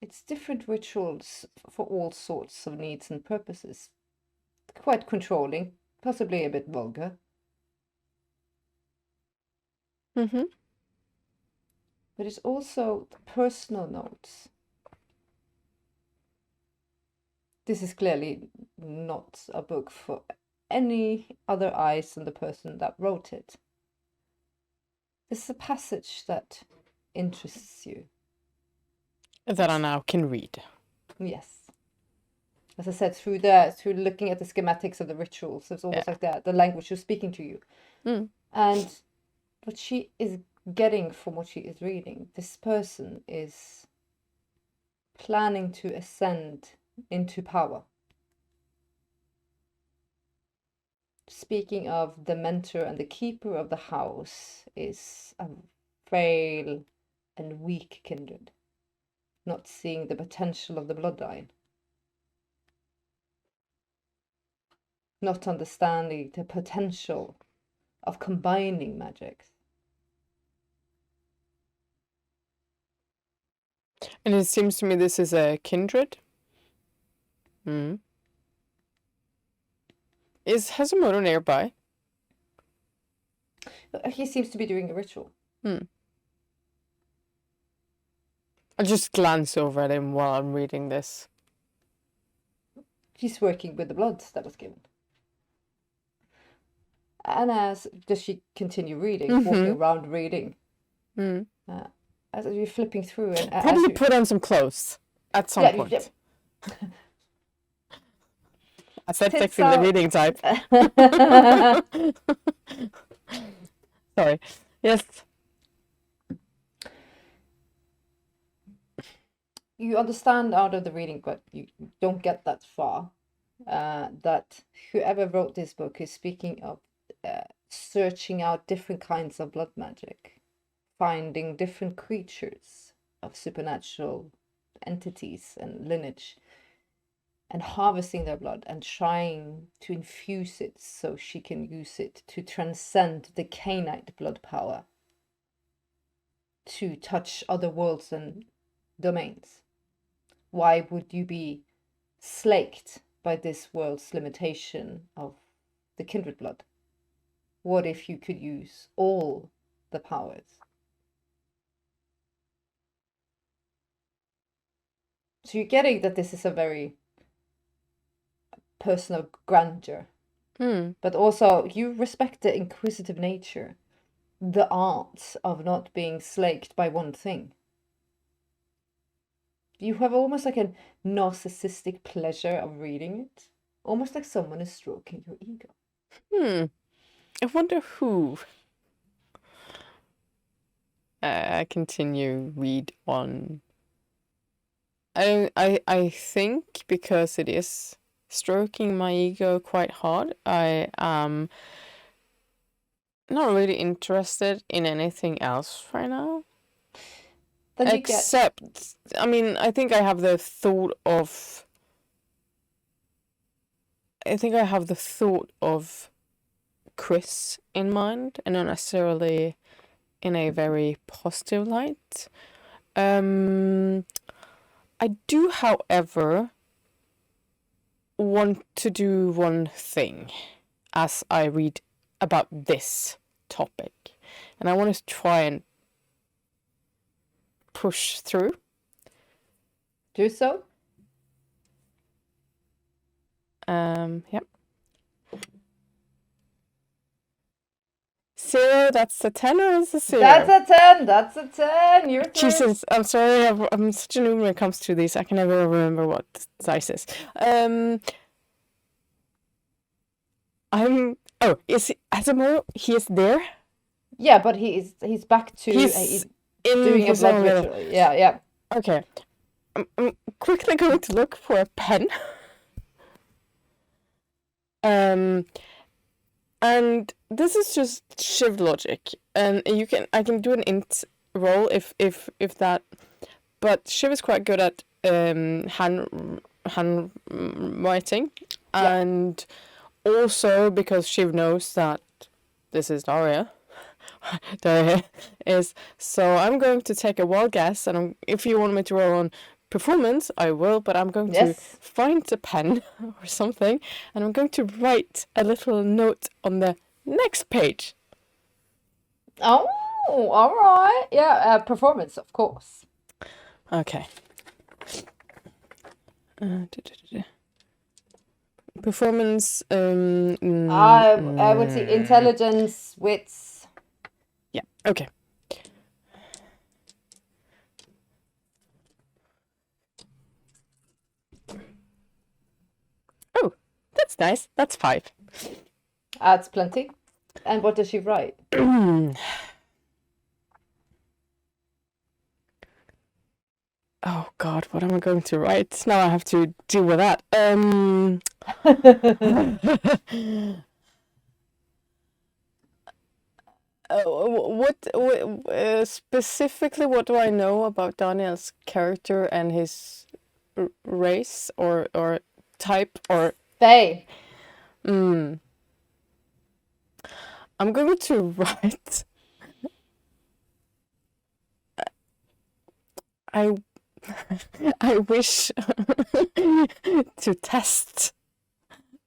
It's different rituals for all sorts of needs and purposes. Quite controlling, possibly a bit vulgar. Mm-hmm. But it's also the personal notes. This is clearly not a book for any other eyes than the person that wrote it. This is a passage that interests you. That I now can read. Yes. As I said, through looking at the schematics of the rituals, it's almost like the language is speaking to you. And what she is getting from what she is reading, this person is planning to ascend into power. Speaking of the mentor and the keeper of the house is a frail and weak kindred, not seeing the potential of the bloodline, not understanding the potential of combining magics. And it seems to me this is a kindred. Is Hashimoto nearby? He seems to be doing a ritual. I'll just glance over at him while I'm reading this. He's working with the blood that was given. And does she continue reading, walking around reading? As you're flipping through and probably put on some clothes at some point. I said sexy the reading type. Sorry. Yes. You understand out of the reading, but you don't get that far. That whoever wrote this book is speaking of searching out different kinds of blood magic, finding different creatures of supernatural entities and lineage, and harvesting their blood and trying to infuse it so she can use it to transcend the canite blood power to touch other worlds and domains. Why would you be slaked by this world's limitation of the kindred blood? What if you could use all the powers? So you're getting that this is a very personal grandeur. But also you respect the inquisitive nature, the art of not being slaked by one thing. you have almost like a narcissistic pleasure of reading it. Almost like someone is stroking your ego. I wonder who. I continue read on. I think because it is stroking my ego quite hard, I am not really interested in anything else right now. Then you Except, I mean, I think I have the thought of. I think I have the thought of Chris in mind, and not necessarily in a very positive light. I do, however, want to do one thing as I read about this topic, and I want to try and push through. do so. Yep. 0, that's a 10 or is a 0? That's a 10. That's a 10. You're through. Jesus, I'm sorry. I'm such a noob when it comes to these. I can never remember what size is. Oh, is he, Asimo? He is there. Yeah, but he's back to He's in doing a his blood own little- ritual. Yeah. Okay. I'm quickly going to look for a pen. And this is just shift logic, and I can do an int roll if that, but Shiv is quite good at handwriting, and also because Shiv knows that this is Daria. Daria is, so I'm going to take a wild guess, and if you want me to roll on performance, I will, but I'm going to find a pen or something, and I'm going to write a little note on the next page. Oh, all right. Yeah, performance, of course. Okay. Performance. I would say intelligence, wits. Yeah. Okay. Oh, that's nice. That's 5. That's plenty. And what does she write? Oh God, what am I going to write? Now I have to deal with that. What specifically? What do I know about Daniel's character and his race or type or? Faye. I'm going to write. I wish to test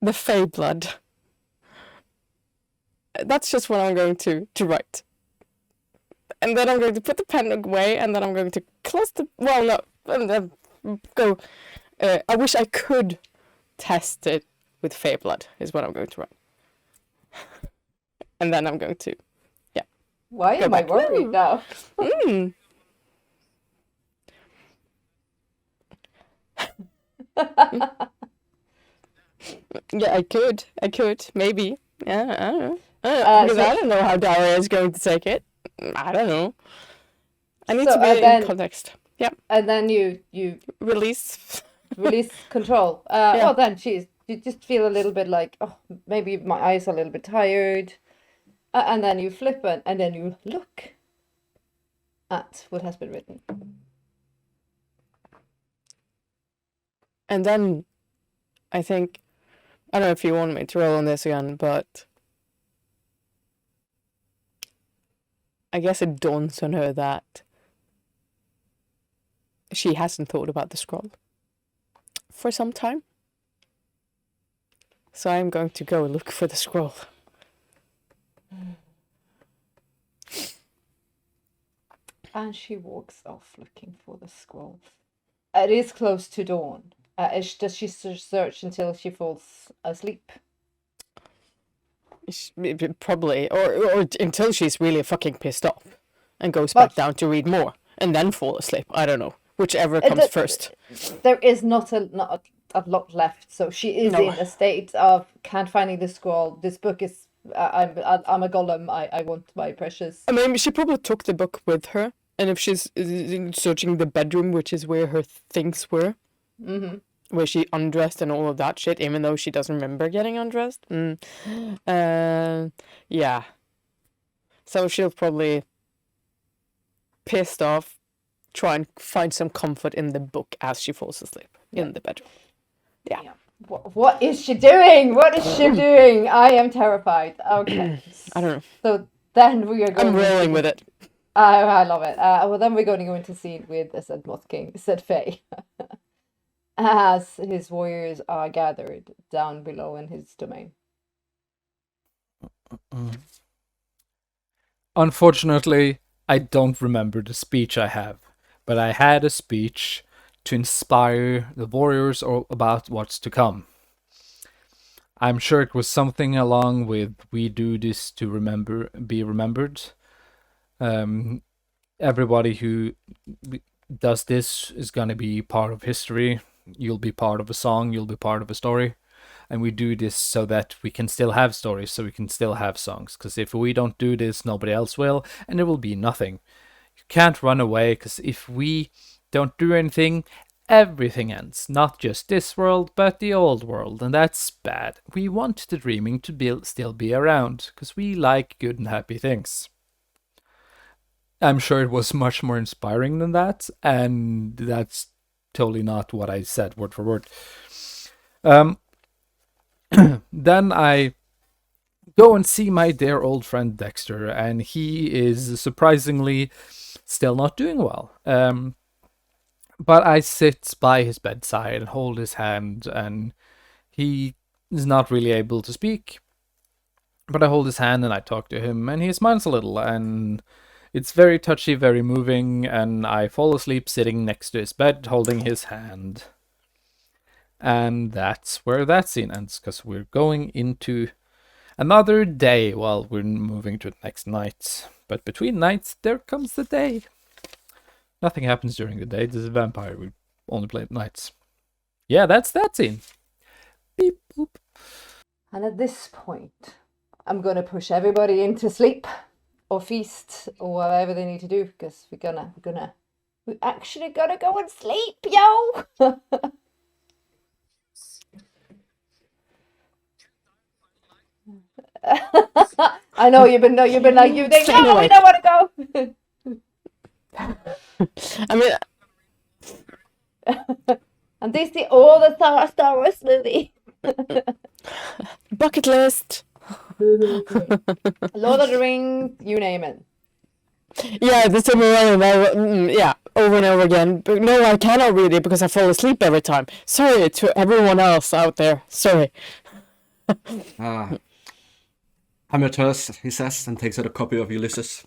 the Fae blood. That's just what I'm going to write. And then I'm going to put the pen away, and then I'm going to close the... Well, no. And then go... I wish I could test it with Fae blood, is what I'm going to write. And then I'm going to... Yeah. Why am I worried now? Yeah, I could, maybe. Yeah, I don't know. Because I don't know how Daria is going to take it. I don't know. I need to be in context. Yeah. And then you release control. Well, then you just feel a little bit like, oh, maybe my eyes are a little bit tired. And then you flip it, and then you look at what has been written. And then I think, I don't know if you want me to roll on this again, but I guess it dawns on her that she hasn't thought about the scroll for some time. So I'm going to go look for the scroll. And she walks off looking for the scroll. It is close to dawn. Does she search until she falls asleep? Probably, or until she's really fucking pissed off and goes back down to read more and then fall asleep. I don't know. whichever comes first. There is not a lot left, so she is No. in a state of can't finding the scroll. This book is I'm a golem. I want my precious. I mean, she probably took the book with her, and if she's searching the bedroom, which is where her things were, where she undressed and all of that shit, even though she doesn't remember getting undressed. Yeah. So she'll probably, pissed off, try and find some comfort in the book as she falls asleep in the bedroom. Yeah. What is she doing? What is she doing? I am terrified. Okay. I don't know. So then we are going. I'm rolling with it. I love it. Well, then we're going to go into scene with said Moth King, said Faye, as his warriors are gathered down below in his domain. Unfortunately, I don't remember the speech I have, but I had a speech to inspire the warriors about what's to come. I'm sure it was something along with "we do this to be remembered." Everybody who does this is going to be part of history. You'll be part of a song, you'll be part of a story. And we do this so that we can still have stories, so we can still have songs. Because if we don't do this, nobody else will, and there will be nothing. You can't run away, because if we don't do anything, everything ends. Not just this world, but the old world, and that's bad. We want the dreaming to still be around, because we like good and happy things. I'm sure it was much more inspiring than that, and that's totally not what I said word for word. Then I go and see my dear old friend Dexter, and he is surprisingly still not doing well. But I sit by his bedside and hold his hand, and he is not really able to speak. But I hold his hand and I talk to him, and he smiles a little, and it's very touchy, very moving, and I fall asleep sitting next to his bed, holding his hand. And that's where that scene ends, because we're going into another day while we're moving to the next night. But between nights, there comes the day. Nothing happens during the day. This is a vampire. We only play at nights. Yeah, that's that scene. Beep, boop. And at this point, I'm going to push everybody into sleep or feast or whatever they need to do, because we actually gotta go and sleep, yo. I know you've been like you think, no, we don't want to go. I mean, and they see all the Star Wars movie. bucket list. Lord of the Rings, you name it. Yeah, the same way. Yeah, over and over again. But no, I cannot read it because I fall asleep every time. Sorry to everyone else out there. Sorry. Amateurs, he says, and takes out a copy of Ulysses.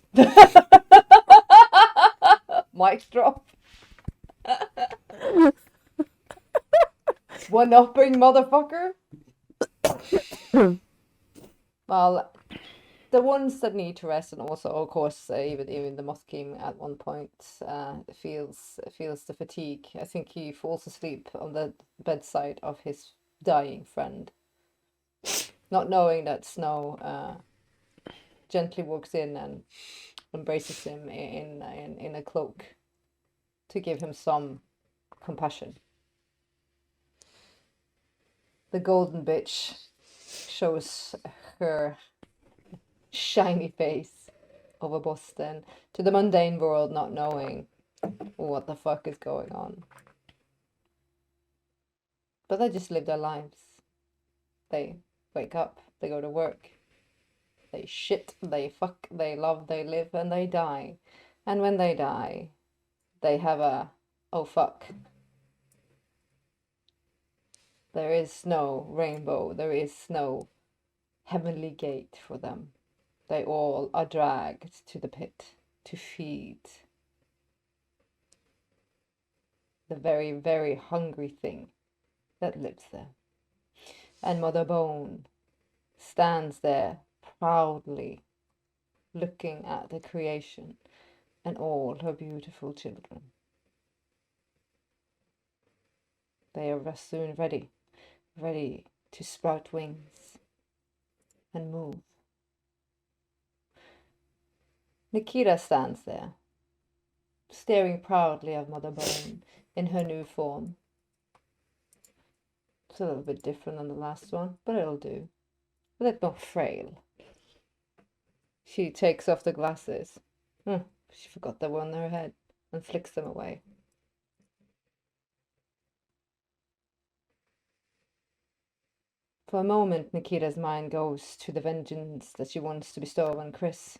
Mic drop. One-upping, motherfucker. Well, the ones that need to rest, and also, of course, even the Moth King at one point feels the fatigue. I think he falls asleep on the bedside of his dying friend, not knowing that Snow gently walks in and embraces him in a cloak to give him some compassion. The golden bitch shows her shiny face over Boston to the mundane world, not knowing what the fuck is going on. But they just live their lives. They wake up, they go to work, they shit, they fuck, they love, they live, and they die. And when they die, they have a, oh fuck. There is no rainbow, there is no heavenly gate for them. They all are dragged to the pit to feed the very, very hungry thing that lives there. And Mother Bone stands there proudly looking at the creation and all her beautiful children. They are soon ready to sprout wings and move. Nikita stands there, staring proudly at Mother Bone in her new form. It's a little bit different than the last one, but it'll do. A little more frail. She takes off the glasses. She forgot they were on her head and flicks them away. For a moment, Nikita's mind goes to the vengeance that she wants to bestow on Chris.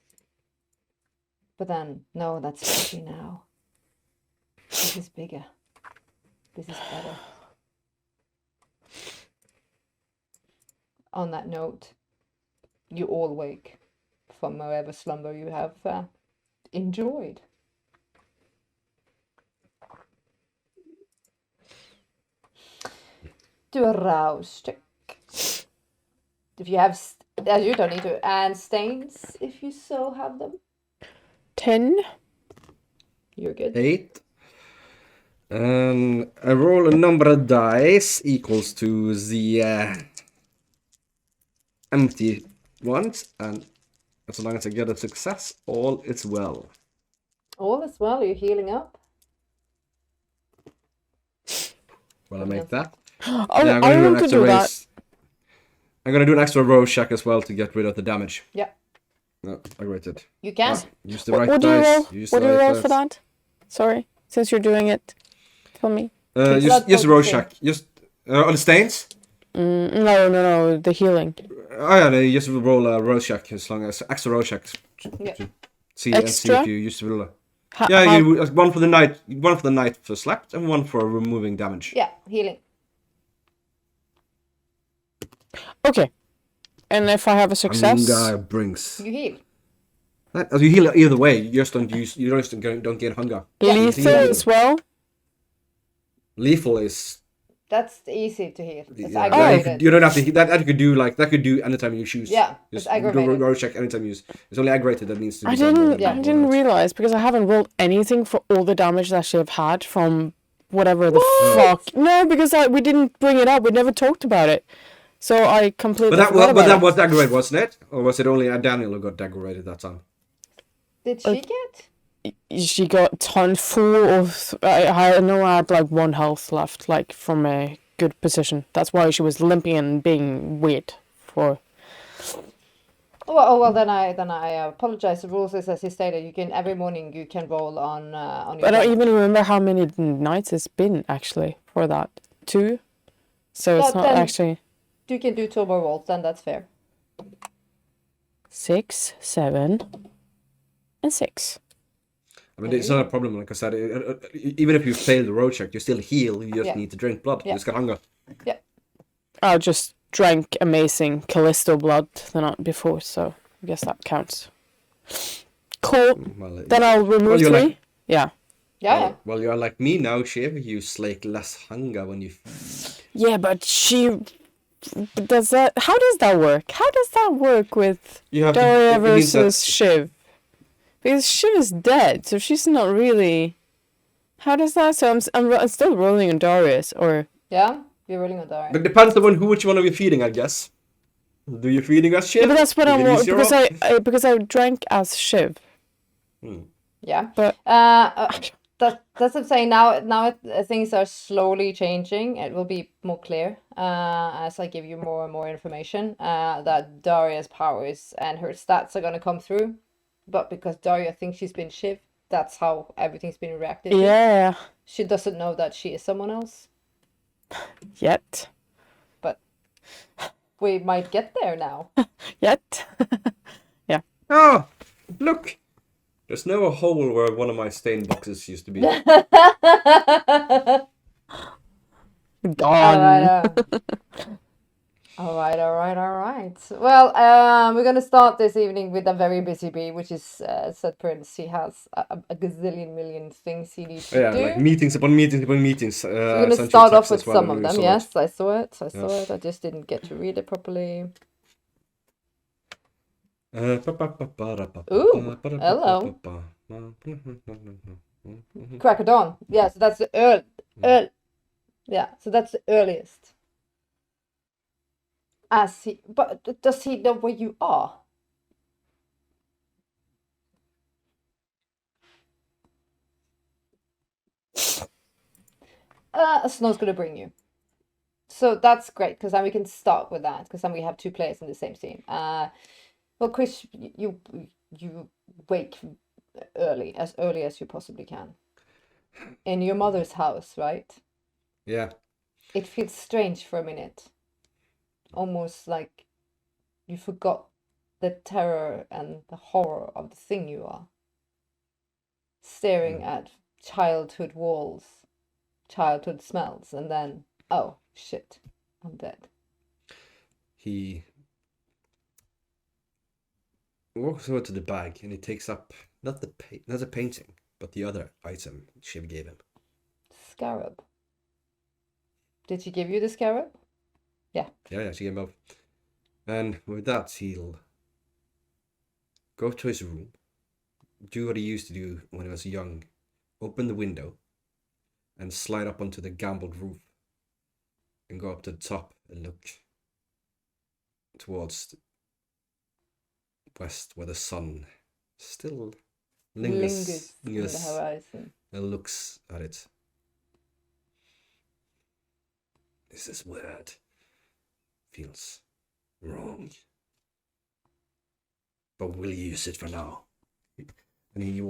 But then, no, that's history now. This is bigger. This is better. On that note, you all wake from wherever slumber you have enjoyed. Do a rouse check. If you have, you don't need to, and stains if you so have them. 10. You're good. 8. And I roll a number of dice equals to the empty ones, and as long as I get a success, all is well. All is well. You're healing up. Will I make that? Oh, Yeah, I'm I gonna do an want to extra do that. raise. I'm gonna do an extra roll check as well to get rid of the damage. Yeah. No, I rated. You can. Use the What, right what do you roll? dice. Use What the do you right roll for dice. that? Sorry, since you're doing it, tell me. Just a roll check. Just on the stains. No, the healing. Oh yeah, they just roll a roll check as long as extra roll check. Yeah. See Extra? if you use the roller. How, Yeah, how- you one for the night for slept, and one for removing damage. Yeah, healing. Okay. And if I have a success, Hunger brings. You heal. You heal either way. You just don't use. You don't gain hunger. lethal as well. Lethal is. That's easy to heal. It's Yeah, aggravated. you don't have to. That you could do like that. Could do anytime you choose. Yeah, Just it's aggravated. roll check anytime you use. It's only aggravated that needs to be I done more didn't. than I didn't once. realize because I haven't rolled anything for all the damage that she have had from whatever the fuck. No, because we didn't bring it up. We never talked about it. So I completely forgot about that it. was aggravated, wasn't it? Or was it only Daniel who got aggravated that time? Did she get? She got ton full of. I know I had like 1 health left, like from a good position. That's why she was limping and being weird. For Well, then I apologize. The rules is as you stated. You can every morning you can roll on your. I don't damage. even remember how many nights it's been actually for that. 2. So it's But not then- actually You can do 2 more rolls. Then that's fair. 6, 7, and 6. I mean, it's not a problem. Like I said, even if you fail the road check, you still heal. You just Yeah. need to drink blood. Yeah. You just got hunger. I just drank amazing Callisto blood the night before, so I guess that counts. Cool. Well, Then I'll remove you're 3. like- Yeah. Yeah. well, you're like me now, Shiv. You slake less hunger when you. Yeah, but she does that. How does that work? How does that work with You have Daria it means that- versus Shiv? Because Shiv is dead, so she's not really. How does that? So I'm still rolling on Darius, or Yeah. You're rolling on Daria. But depends on which one of you feeding, I guess. Do you feeding us Shiv? yeah, but that's what Is I'm it easier because or- because I drank as Shiv. Yeah. But That's what I'm saying. Now things are slowly changing. It will be more clear as I give you more and more information that Daria's powers and her stats are going to come through. But because Daria thinks she's been Shiv, that's how everything's been reacted to. yeah, She doesn't know that she is someone else. yet. We might get there now. Yet. Oh, look! There's now a hole where one of my stain boxes used to be. Gone. All right. Well, we're gonna start this evening with a very busy bee, which is said Prince. He has a gazillion million things he needs to Yeah, do. like meetings upon meetings upon meetings. We're gonna start off with some of them. Yes, I saw it. I just didn't get to read it properly. Ooh, hello. Crack of dawn. Yes, that's the Earl. Yeah, so that's the earliest. But does he know where you are? Snow's gonna bring you. So that's great, because then we can start with that, because then we have two players in the same team. Well, Chris, you wake early as you possibly can, in your mother's house, right? Yeah. It feels strange for a minute, almost like you forgot the terror and the horror of the thing you are. Staring at childhood walls, childhood smells, and then, oh shit, I'm dead. He walks over to the bag and he takes up not the painting, but the other item Shiv gave him. Scarab. Did she give you the scarab? Yeah. Yeah, she gave him up. And with that, he'll go to his room, do what he used to do when he was young, open the window, and slide up onto the gambled roof, and go up to the top and look towards west, where the sun still lingers in the horizon. And looks at it. This is weird. Feels wrong. But we'll use it for now. And he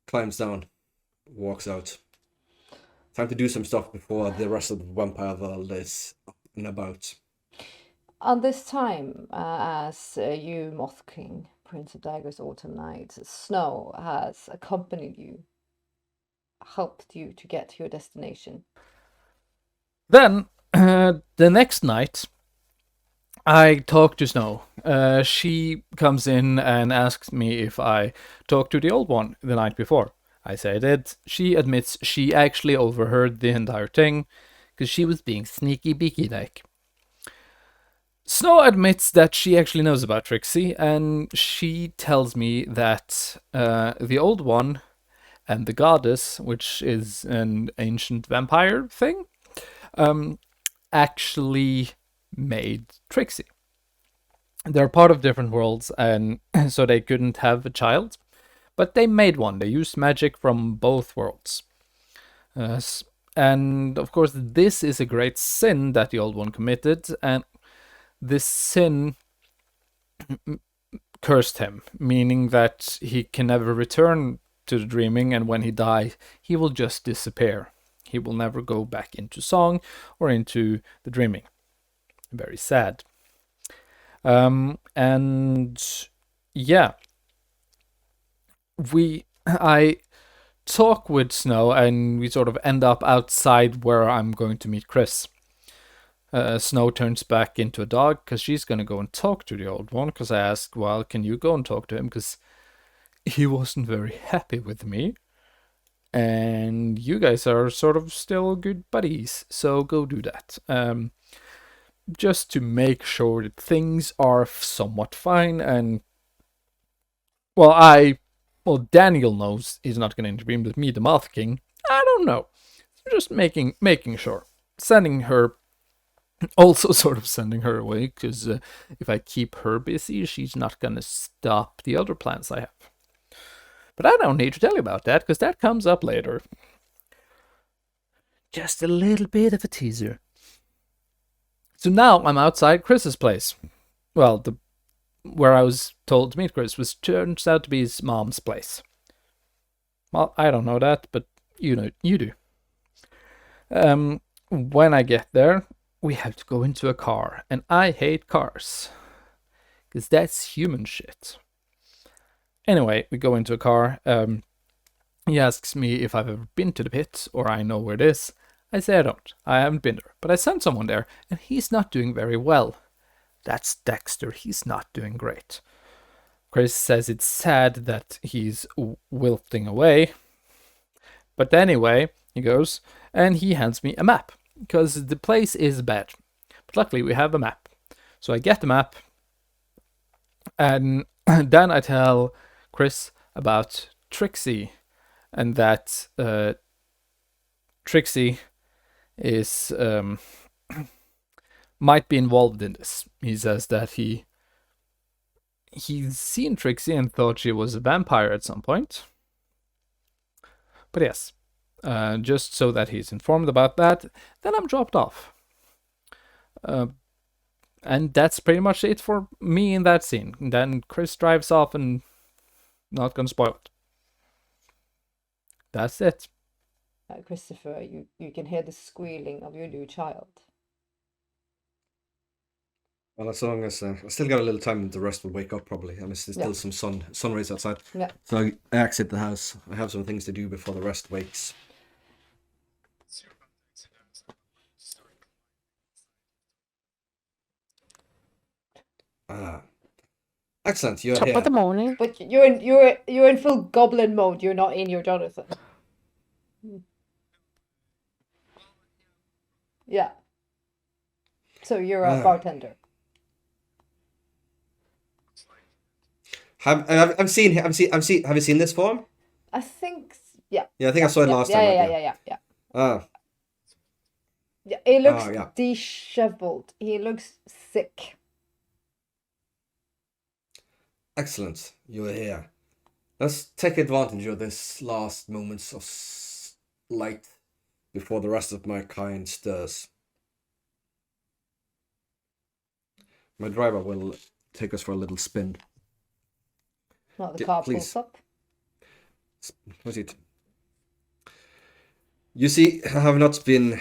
climbs down, walks out. Time to do some stuff before the rest of the vampire world is up and about. On this time, as you, Moth King, Prince of Daggers, Autumn Night, Snow has accompanied you, helped you to get to your destination. Then, the next night, I talk to Snow. She comes in and asks me if I talked to the old one the night before. I say I did. She admits she actually overheard the entire thing, because she was being sneaky beaky like. Snow admits that she actually knows about Trixie, and she tells me that the old one and the goddess, which is an ancient vampire thing, actually made Trixie. They're part of different worlds, and so they couldn't have a child, but they made one. They used magic from both worlds. And of course, this is a great sin that the old one committed, and this sin cursed him, meaning that he can never return to the dreaming, and when he dies, he will just disappear. He will never go back into song or into the dreaming. Very sad. And yeah, I talk with Snow, and we sort of end up outside where I'm going to meet Chris. Snow turns back into a dog because she's going to go and talk to the old one, because I asked, well, can you go and talk to him, because he wasn't very happy with me, and you guys are sort of still good buddies, so go do that. Just to make sure that things are somewhat fine, and well, Daniel knows he's not going to intervene, but me, the Moth King, I don't know. Just making sure. Sending her, also sort of sending her away, because if I keep her busy, she's not going to stop the other plans I have. But I don't need to tell you about that, because that comes up later. Just a little bit of a teaser. So now I'm outside Chris's place. Well, where I was told to meet Chris turns out to be his mom's place. Well, I don't know that, but you do. When I get there, we have to go into a car, and I hate cars, because that's human shit. Anyway, we go into a car. He asks me if I've ever been to the pit, or I know where it is. I say I don't. I haven't been there, but I sent someone there, and he's not doing very well. That's Dexter. He's not doing great. Chris says it's sad that he's wilting away. But anyway, he goes, and he hands me a map, because the place is bad. But luckily, we have a map. So I get the map, and then I tell Chris about Trixie, and that Trixie is might be involved in this. He says that he's seen Trixie and thought she was a vampire at some point. But yes, just so that he's informed about that, then I'm dropped off. And that's pretty much it for me in that scene. Then Chris drives off and not gonna spoil it. That's it. Christopher, you can hear the squealing of your new child. Well, as long as I still got a little time, the rest will wake up probably, and there's still some sun rays outside. Yeah. So I exit the house. I have some things to do before the rest wakes. Excellent. You're Top here. of the morning. But you're in full goblin mode. You're not in your Jonathan. Yeah. So you're a bartender. Have you seen this form? I think. Yeah. Yeah, I think I saw it last time. Yeah. Ah, Yeah. He looks yeah. disheveled. He looks sick. excellent. You're here. Let's take advantage of this last moments of light before the rest of my kind stirs. My driver will take us for a little spin. Well, the car please. pulls up. What's it? You see, I have not been.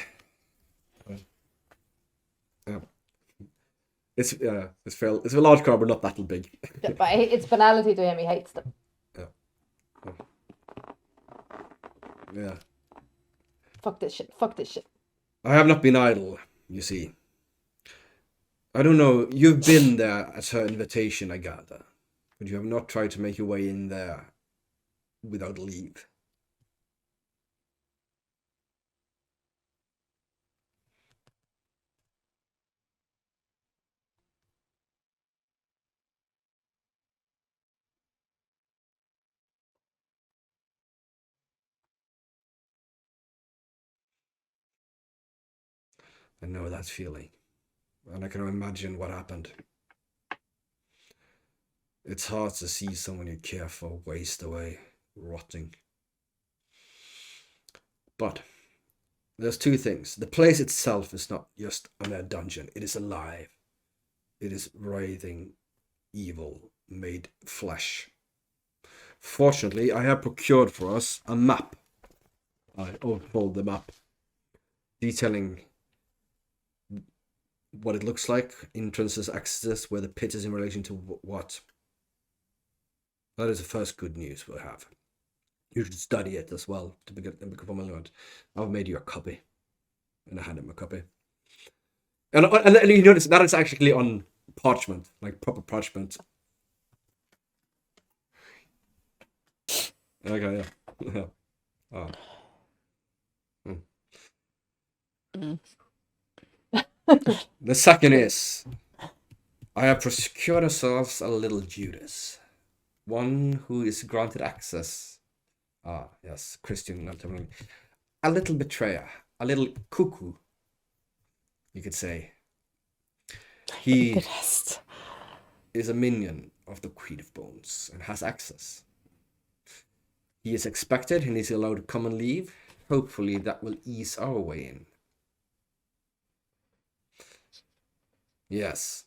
It's a large car, but not that big. But it's banality to him. He hates them. Yeah. Fuck this shit. Fuck this shit. I have not been idle, you see. I don't know, you've been there at her invitation, I gather. But you have not tried to make your way in there without leave. I know that feeling. And I can imagine what happened. It's hard to see someone you care for waste away, rotting. But there's two things. The place itself is not just a dungeon. It is alive. It is writhing evil made flesh. Fortunately, I have procured for us a map. I overhauled the map, detailing what it looks like, entrances, exits, where the pit is in relation to what. That is the first good news we'll have. You should study it as well to become familiar with it. I've made you a copy. And I hand him a copy. And you notice that it's actually on parchment, like proper parchment. Okay, yeah. Oh. The second is, I have procured ourselves a little Judas. One who is granted access. Ah, yes, Christian. A little betrayer. A little cuckoo, you could say. He is a minion of the Queen of Bones and has access. He is expected and is allowed to come and leave. Hopefully that will ease our way in. Yes.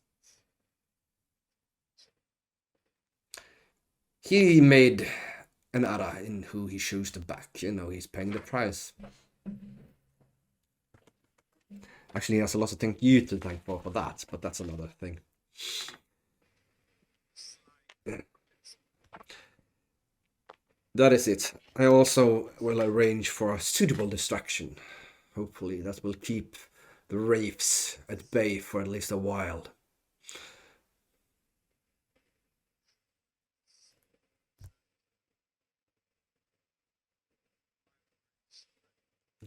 He made an error in who he chose to back. You know, he's paying the price. Actually, he has a lot of things you to thank for that, but that's another thing. That is it. I also will arrange for a suitable distraction. Hopefully that will keep the wraiths at bay for at least a while.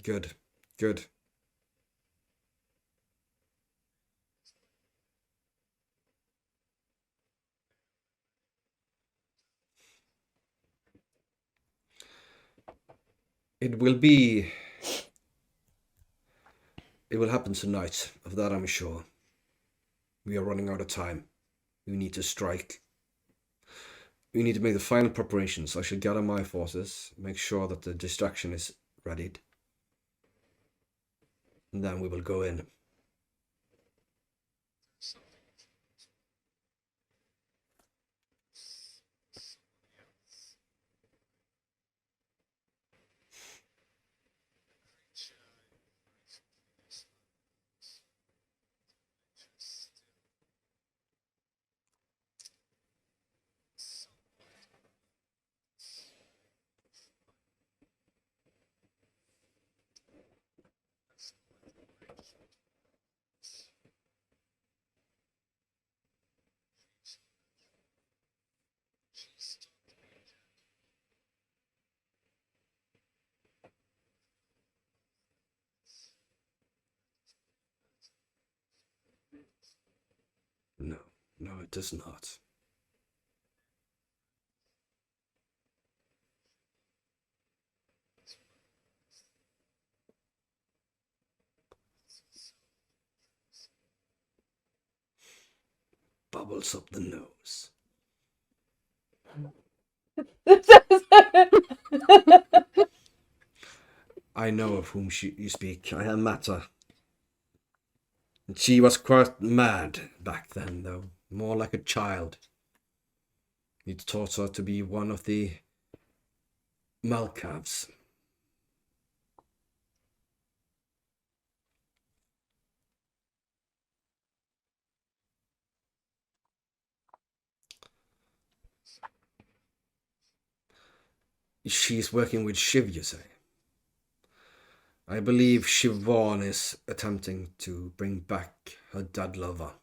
Good. It will be will happen tonight, of that I'm sure. We are running out of time. We need to strike. We need to make the final preparations. I shall gather my forces, make sure that the distraction is readied. And then we will go in. No, it does not. Bubbles up the nose. I know of whom you speak. I have met her. And she was quite mad back then, though. More like a child. You'd taught her to be one of the Malcavs. She's working with Shiv, you say? I believe Siobhan is attempting to bring back her dead lover.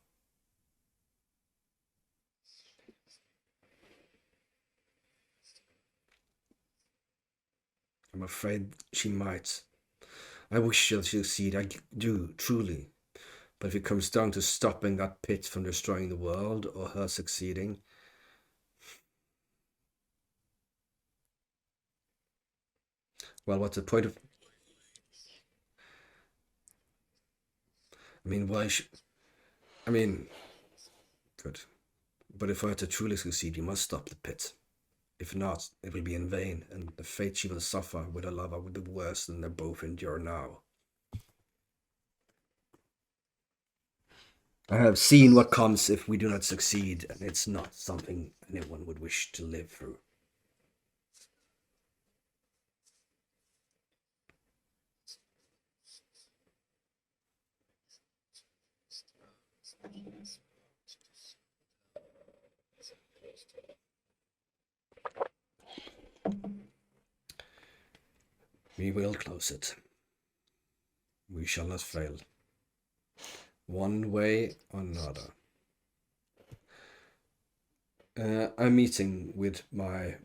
I'm afraid she might. I wish she'll succeed, I do, truly. But if it comes down to stopping that pit from destroying the world, or her succeeding... Well, what's the point of... I mean, why should... I mean... Good. But if her to truly succeed, you must stop the pit. If not, it will be in vain, and the fate she will suffer with her lover will be worse than they both endure now. I have seen what comes if we do not succeed, and it's not something anyone would wish to live through. We will close it. We shall not fail. One way or another. I'm meeting with my,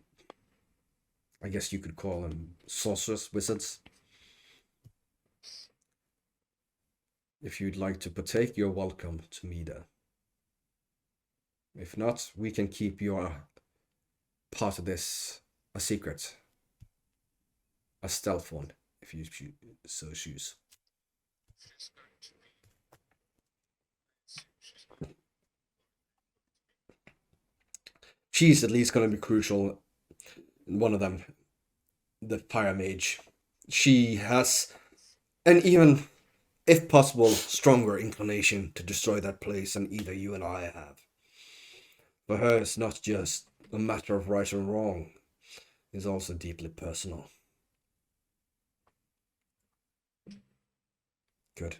I guess you could call them sorcerers, wizards. If you'd like to partake, you're welcome to me there. If not, we can keep your part of this a secret. A stealth one, if you so choose. She's at least going to be crucial. One of them, the fire mage. She has an even, if possible, stronger inclination to destroy that place than either you and I have. For her, it's not just a matter of right or wrong. It's also deeply personal. Good.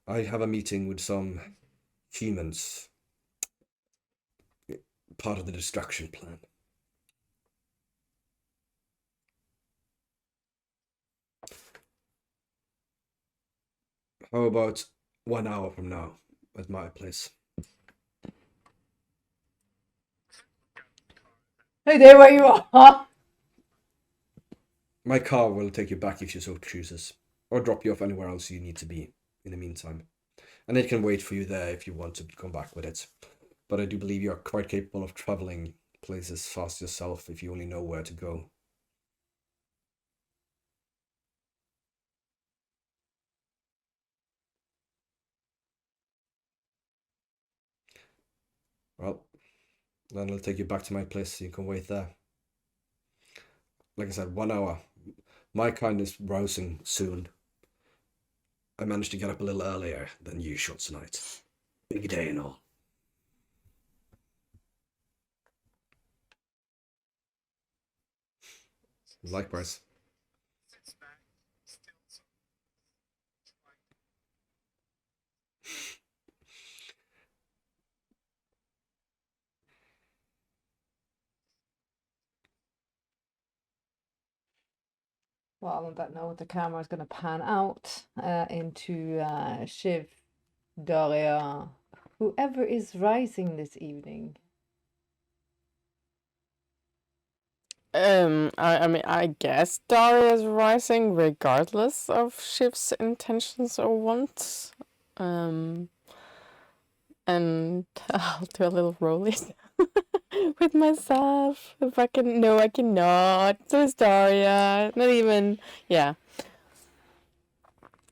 I have a meeting with some humans. Part of the destruction plan. How about 1 hour from now at my place? Hey there, where you are? My car will take you back if you so chooses, or drop you off anywhere else you need to be in the meantime. And it can wait for you there if you want to come back with it. But I do believe you're quite capable of traveling places fast yourself if you only know where to go. Well, then I'll take you back to my place so you can wait there. Like I said, 1 hour. My kind is rousing soon. I managed to get up a little earlier than usual tonight. Big day and all. Likewise. Well, on that note, the camera is going to pan out into Shiv, Daria, whoever is rising this evening. I mean, I guess Daria's rising regardless of Shiv's intentions or wants. And I'll do a little rolling with myself. If I can, no, I cannot. So is Daria. Not even, yeah.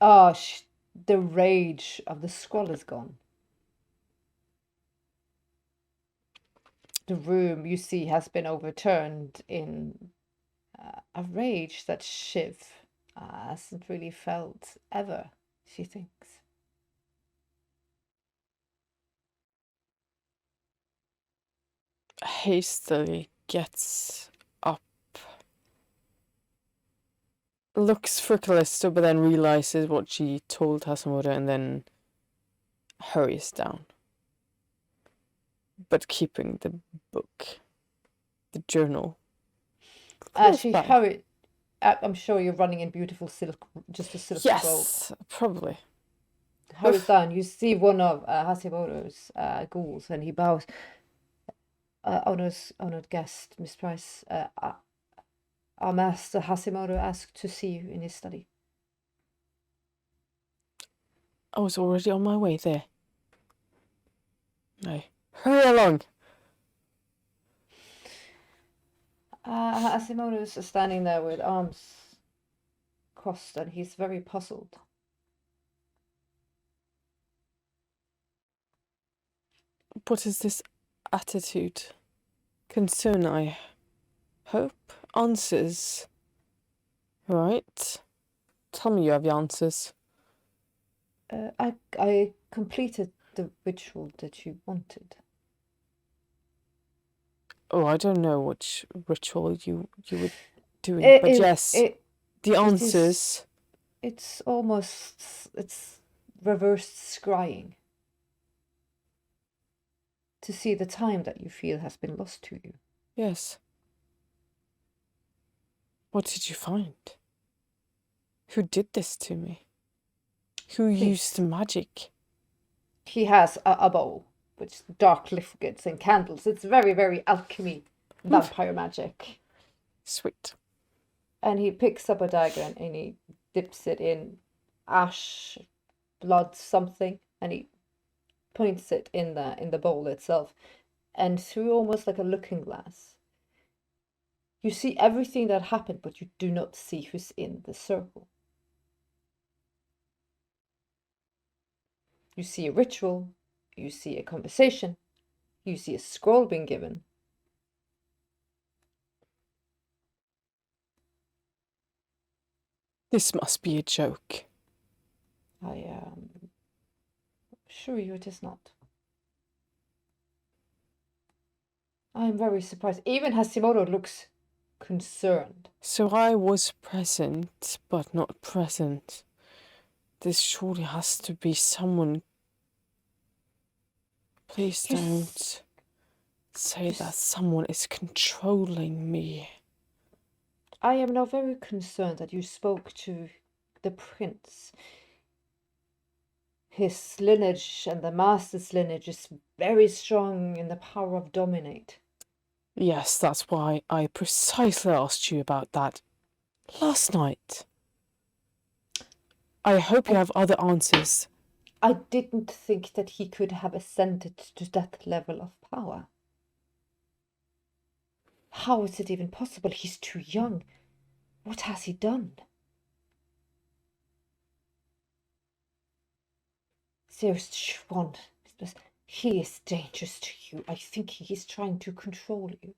Oh, the rage of the scroll is gone. The room, you see, has been overturned in a rage that Shiv hasn't really felt ever, she thinks. Hastily gets up, looks for Callisto, but then realizes what she told Hashimoto and then hurries down. But keeping the book, the journal. She hurried. I'm sure you're running in beautiful silk, just a silk robe. Yes, probably. Hurries down. You see one of Hashimoto's ghouls, and he bows. Honored guest, Miss Price. Our master Hashimoto asked to see you in his study. I was already on my way there. No. Hurry along. Hashimoto's standing there with arms crossed, and he's very puzzled. What is this attitude? Concern, I hope. Answers. Right. Tell me you have your answers. I completed the ritual that you wanted. Oh, I don't know which ritual you were doing, but yes, the answers. It's reverse scrying. To see the time that you feel has been lost to you. Yes. What did you find? Who did this to me? Who used magic? He has a bowl with dark liquids and candles. It's very, very alchemy, vampire magic. Sweet. And he picks up a dagger and he dips it in ash, blood, something, and he points it in the bowl itself. And through almost like a looking glass, you see everything that happened, but you do not see who's in the circle. You see a ritual, you see a conversation, you see a scroll being given. This must be a joke. I assure you it is not. I am very surprised. Even Hashimoto looks concerned. So I was present, but not present. This surely has to be someone. Please don't say that someone is controlling me. I am now very concerned that you spoke to the prince. His lineage and the master's lineage is very strong in the power of dominate. Yes, that's why I precisely asked you about that last night. I hope you have other answers. I didn't think that he could have ascended to that level of power. How is it even possible? He's too young. What has he done? Seriously, Siobhan, He is dangerous to you. I think he is trying to control you,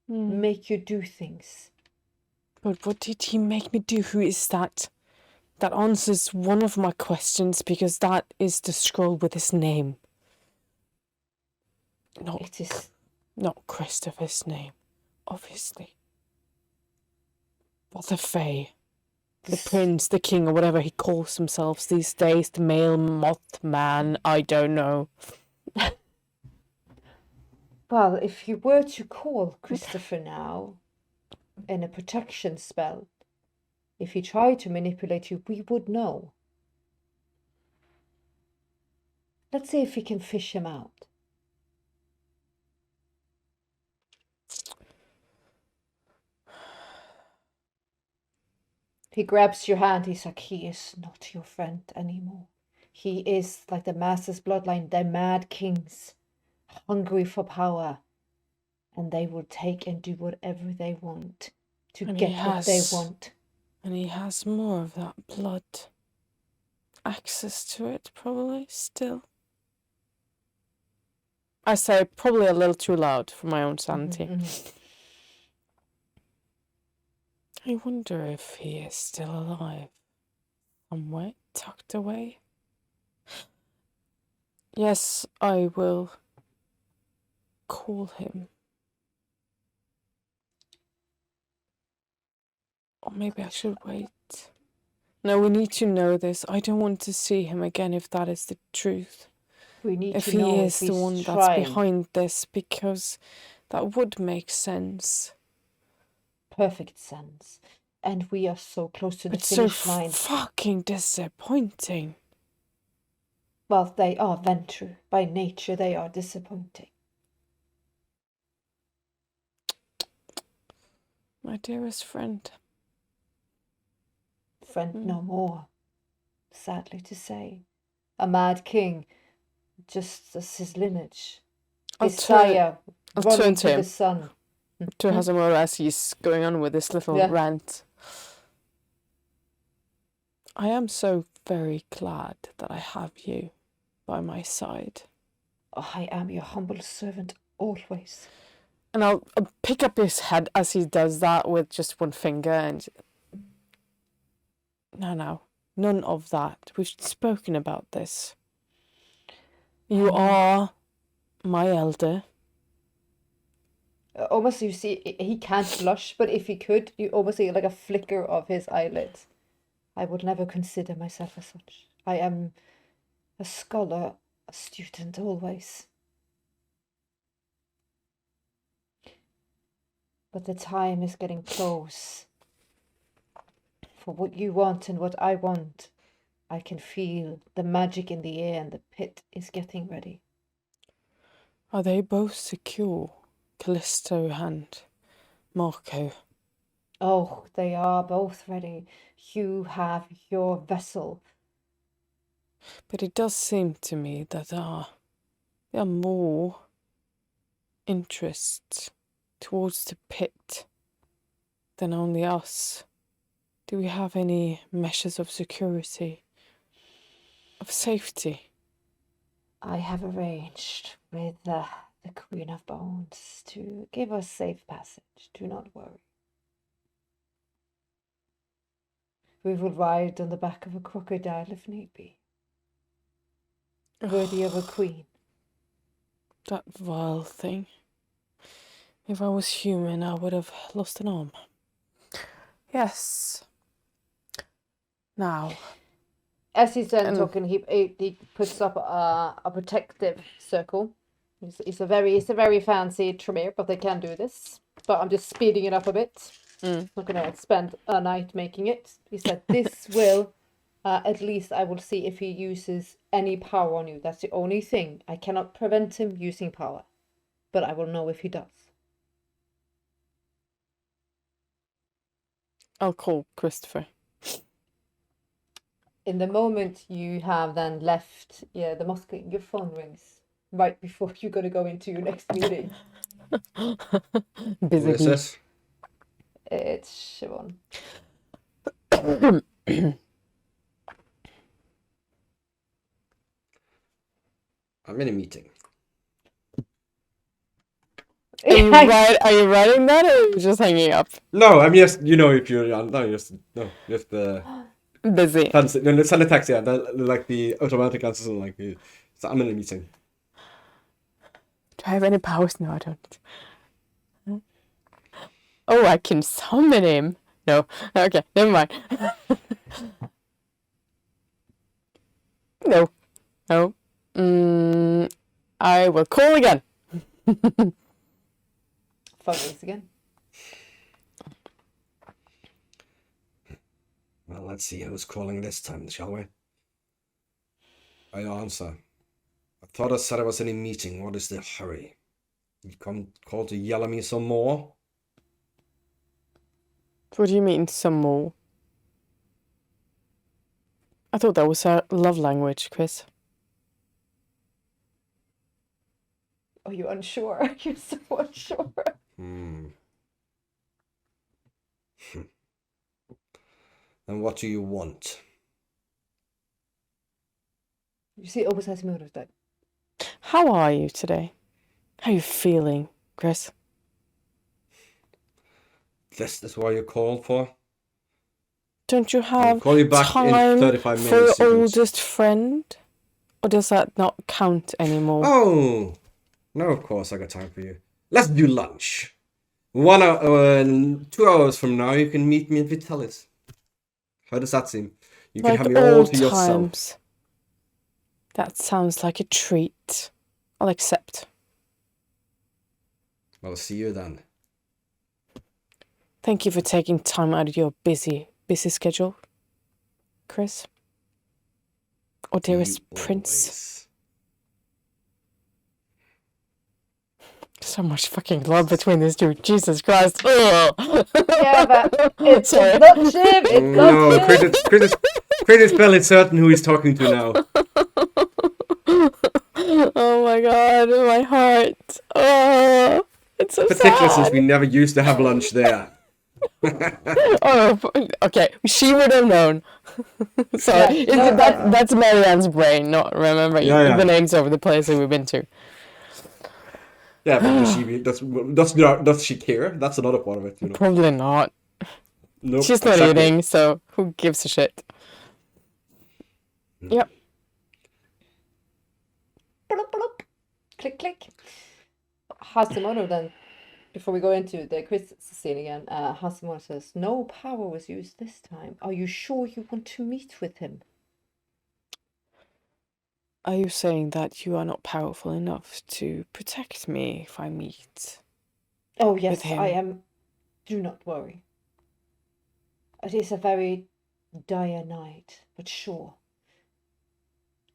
Hmm. make you do things. But what did he make me do? Who is that? That answers one of my questions, because that is the scroll with his name. It is Not Christopher's name, obviously. But the Fae. The prince, the king, or whatever he calls himself these days, the male moth man, I don't know. Well, if you were to call Christopher now in a protection spell, if he tried to manipulate you, we would know. Let's see if we can fish him out. He grabs your hand. He's like, he is not your friend anymore. He is like the Master's bloodline. They're mad kings, hungry for power. And they will take and do whatever they want to get what they want. And he has more of that blood. Access to it, probably, still. I say probably a little too loud for my own sanity. I wonder if he is still alive. Somewhere tucked away. Yes, I will call him. Or maybe I should wait. No, we need to know this. I don't want to see him again if that is the truth. We need if to he know is if the he's one trying. that's behind this, because that would make sense. Perfect sense. And we are so close to the It's finish so line. fucking disappointing. Well, they are Ventrue. By nature, they are disappointing. My dearest friend. Friend no more, sadly to say. A mad king, just as his lineage. His sire, running to the sun. To Hazamura as he's going on with this little rant. I am so very glad that I have you by my side. I am your humble servant always. And I'll pick up his head as he does that with just one finger and... No, none of that. We've spoken about this. You are my elder. Almost, you see, he can't blush, but if he could, you almost see like a flicker of his eyelids. I would never consider myself as such. I am a scholar, a student always. But the time is getting close. For what you want and what I want, I can feel the magic in the air, and the pit is getting ready. Are they both secure, Callisto and Marco? Oh, they are both ready. You have your vessel. But it does seem to me that there are more interests towards the pit than only us. Do we have any measures of security, of safety? I have arranged with the Queen of Bones to give us safe passage. Do not worry. We will ride on the back of a crocodile if need be. Worthy of a queen. That vile thing. If I was human, I would have lost an arm. Yes. Now. As he's then talking, he puts up a protective circle. It's a very fancy Tremere, but they can do this. But I'm just speeding it up a bit. Not gonna spend a night making it. He said this will, at least I will see if he uses any power on you. That's the only thing. I cannot prevent him using power, but I will know if he does. I'll call Christopher. In the moment you have then left the mosque, your phone rings right before you're going to go into your next meeting. Who is this? It's Siobhan. I'm in a meeting. Are you writing that or are you just hanging up? No, I'm just, if you're, no, just Busy. fancy, no, send a text, yeah, like the automatic answers, and like, so I'm in a meeting. Do I have any powers? No, I don't. Oh, I can summon him. No. Okay, never mind. No. No. I will call again. Phone again. Well, let's see who's calling this time, shall we? I answer. I thought I said I was in a meeting. What is the hurry? You call to yell at me some more? What do you mean, some more? I thought that was our love language, Chris. Are you unsure? You're so unsure. Then what do you want? You see, always has mood of that. How are you today? How are you feeling, Chris? This is what you called for? Don't you I'll have call you back in time 35 for minutes. your oldest friend? Or does that not count anymore? Oh, no, of course I got time for you. Let's do lunch. 1 hour, 2 hours from now, you can meet me at Vitalis. How does that seem? You can Like have me all old to yourself. times. That sounds like a treat. I'll accept. I'll see you then. Thank you for taking time out of your busy schedule, Chris. Or dearest You Prince. always. So much fucking love between these two. Jesus Christ. Ugh. Yeah, but it's Sorry. not Jim. It's not No, Jim. Chris is fairly certain who he's talking to now. Oh my god, my heart. Oh, it's so Particularly since sad. we never used to have lunch there. Oh, okay. She would have known. Sorry, Yeah, no, that's Marianne's brain, not remembering Yeah. the names of the places we've been to. Yeah, but does she care? That's another part of it, you know. Probably not. Nope, She's not exactly. eating, so who gives a shit? Yep. Bloop, bloop. Click, click. Hasimono then, before we go into the Chris scene again, Hasimono says, no power was used this time. Are you sure you want to meet with him? Are you saying that you are not powerful enough to protect me if I meet? Oh, yes, With him. I am. Do not worry. It is a very dire night, but sure.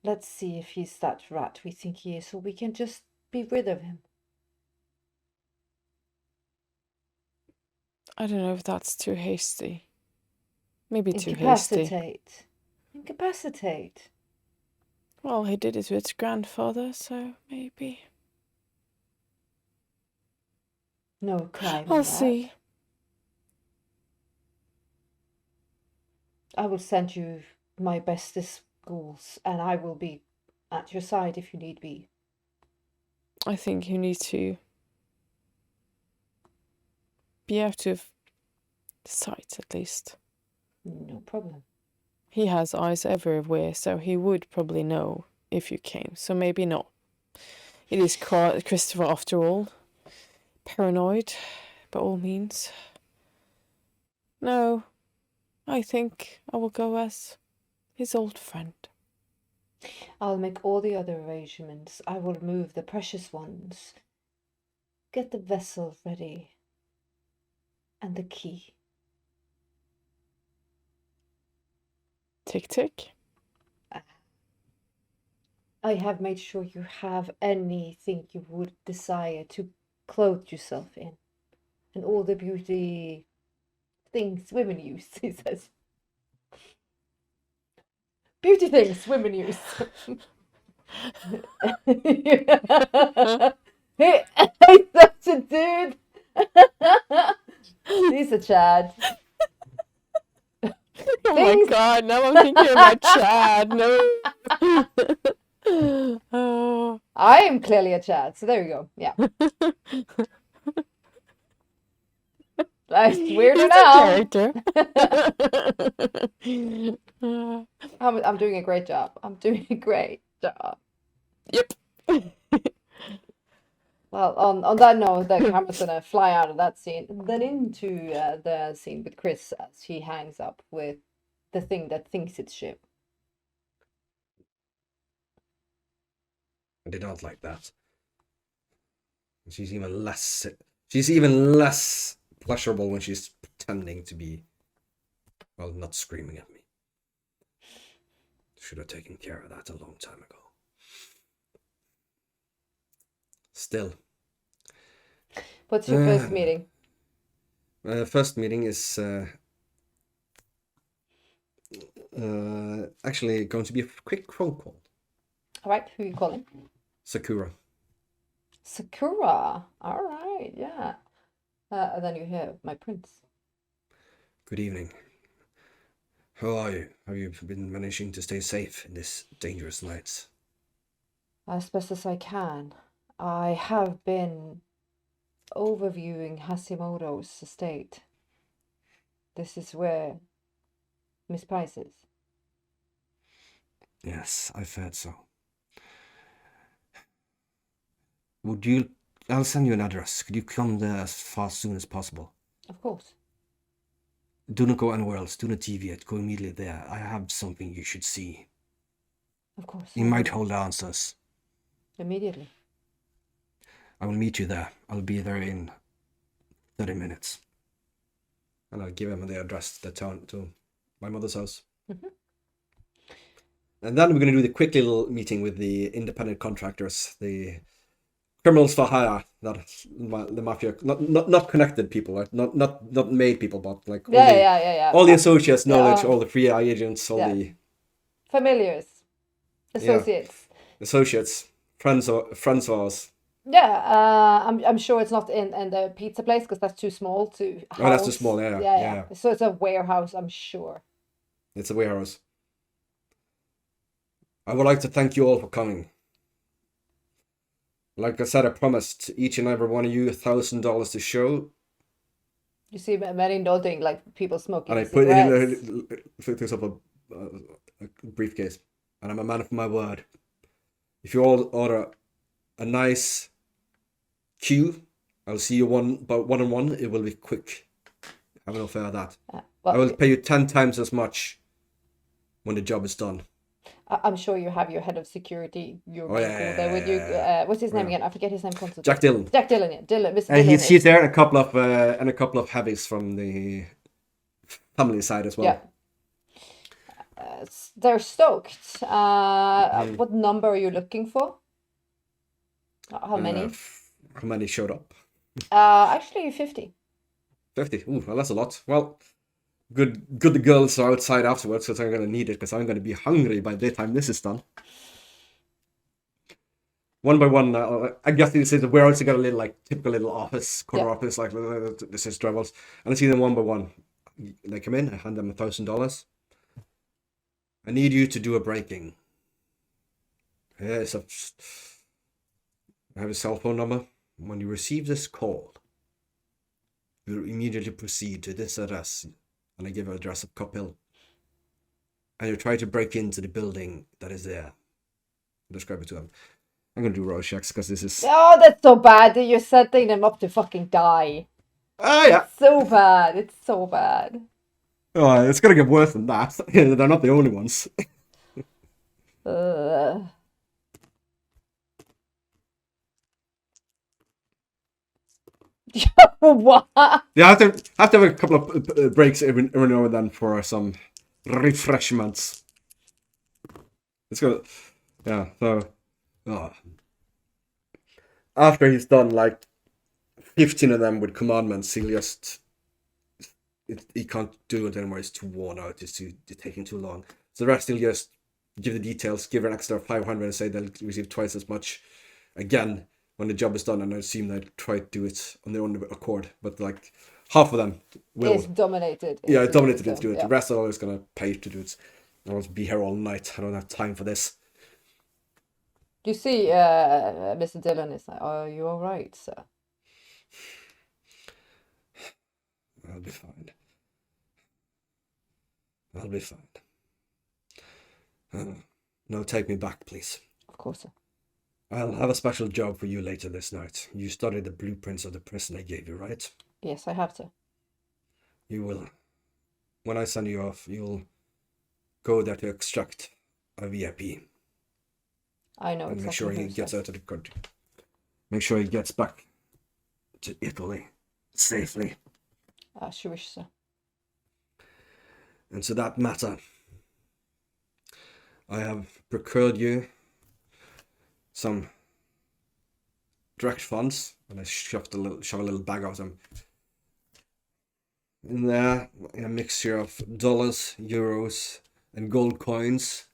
Let's see if he's that rat we think he is, so we can just be rid of him. I don't know if that's too hasty. Maybe too hasty. Incapacitate. Incapacitate. Well, he did it to his grandfather, so maybe. No crime. I'll in that. see. I will send you my bestest ghouls, and I will be at your side if you need be. I think you need to be out of sight, at least. No problem. He has eyes everywhere, so he would probably know if you came, so maybe not. It is Christopher after all. Paranoid, by all means. No, I think I will go as his old friend. I'll make all the other arrangements. I will remove the precious ones. Get the vessel ready. And the key. Tick tick. I have made sure you have anything you would desire to clothe yourself in. And all the beauty things women use, he says. Beauty things women use. He's such a dude. He's a Chad. Oh Things- my god, now I'm thinking about Chad. No. Oh. I am clearly a Chad, so there you go. Yeah. That's weirder It's a now. character. I'm doing a great job. I'm doing a great job. Yep. Well, on that note, the camera's gonna fly out of that scene, then into the scene with Chris as he hangs up with the thing that thinks it's Shiv. I did not like that. She's even less. She's even less pleasurable when she's pretending to be, well, not screaming at me. Should have taken care of that a long time ago. Still. What's your first meeting? First meeting is actually going to be a quick phone call. All right, who are you calling? Sakura. Sakura. All right, yeah. And then you hear my prince. Good evening. How are you? Have you been managing to stay safe in this dangerous night? As best as I can. I have been overviewing Hashimoto's estate. This is where Miss Price is. Yes, I've heard so. Would you... I'll send you an address. Could you come there as soon as possible? Of course. Do not go anywhere else. Do not deviate. Go immediately there. I have something you should see. Of course. You might hold answers. Immediately. I will meet you there. I'll be there in 30 minutes. And I'll give him the address to my mother's house. Mm-hmm. And then we're going to do the quick little meeting with the independent contractors, the criminals for hire, not the mafia, not connected people, right? Not made people, but like all the associates, knowledge, all the free agents, all the familiars, associates, friends of ours. Yeah, I'm sure it's not in the pizza place because that's too small to house. Oh, that's too small. Yeah. So it's a warehouse, I'm sure. It's a warehouse. I would like to thank you all for coming. Like I said, I promised each and every one of you $1,000 to show. You see many nodding, like people smoking and I cigarettes. put this up a briefcase. And I'm a man of my word. If you all order a nice queue, I'll see you one-on-one. It will be quick. Have no fear of that. I will pay you 10 times as much when the job is done. I'm sure you have your head of security. You're cool there with you. What's his name again? I forget his name constantly. Jack Dillon. Jack Dillon, yeah. Mr. Dillon. He's there, and a couple of heavies from the family side as well. Yeah. They're stoked. What number are you looking for? How many? How many showed up? Actually 50. 50. Ooh, well, that's a lot. Well, good the girls are outside afterwards, because I'm going to need it, because I'm going to be hungry by the time this is done. One by one, I guess this is the warehouse. You got a little, like, typical little office, corner office, like this is travels. And I see them one by one. They come in, I hand them $1,000. I need you to do a breaking. Yes, I have a cell phone number. When you receive this call, you immediately proceed to this address. And I give an address of Cop Hill. And you try to break into the building that is there. Describe it to them. I'm going to do roll checks because this is... Oh, that's so bad. You're setting them up to fucking die. Oh, yeah. It's so bad. It's so bad. Oh, it's going to get worse than that. They're not the only ones. What? Yeah, I have to have a couple of breaks every now and then for some refreshments. Let's go. Yeah, so... After he's done like 15 of them with commandments, he just... He can't do it anymore. It's too worn out. It's taking too long. So the rest, he'll just give the details, give her an extra 500 and say they'll receive twice as much again when the job is done. And I assume they'll try to do it on their own accord. But like half of them will... It's dominated. Yeah, dominated to do it. Yeah. The rest are always going to pay to do it. I want to be here all night. I don't have time for this. You see, Mr. Dillon is like, are you all right, sir? I'll be fine. I'll be fine. No, take me back, please. Of course, sir. I'll have a special job for you later this night. You studied the blueprints of the prison I gave you, right? Yes, I have to. You will. When I send you off, you'll go there to extract a VIP. I know And exactly make sure he who's gets that. out of the country. Make sure he gets back to Italy safely. As you wish, sir. And to that matter, I have procured you some direct funds, and I shove a little bag of them in there, in a mixture of dollars, euros, and gold coins.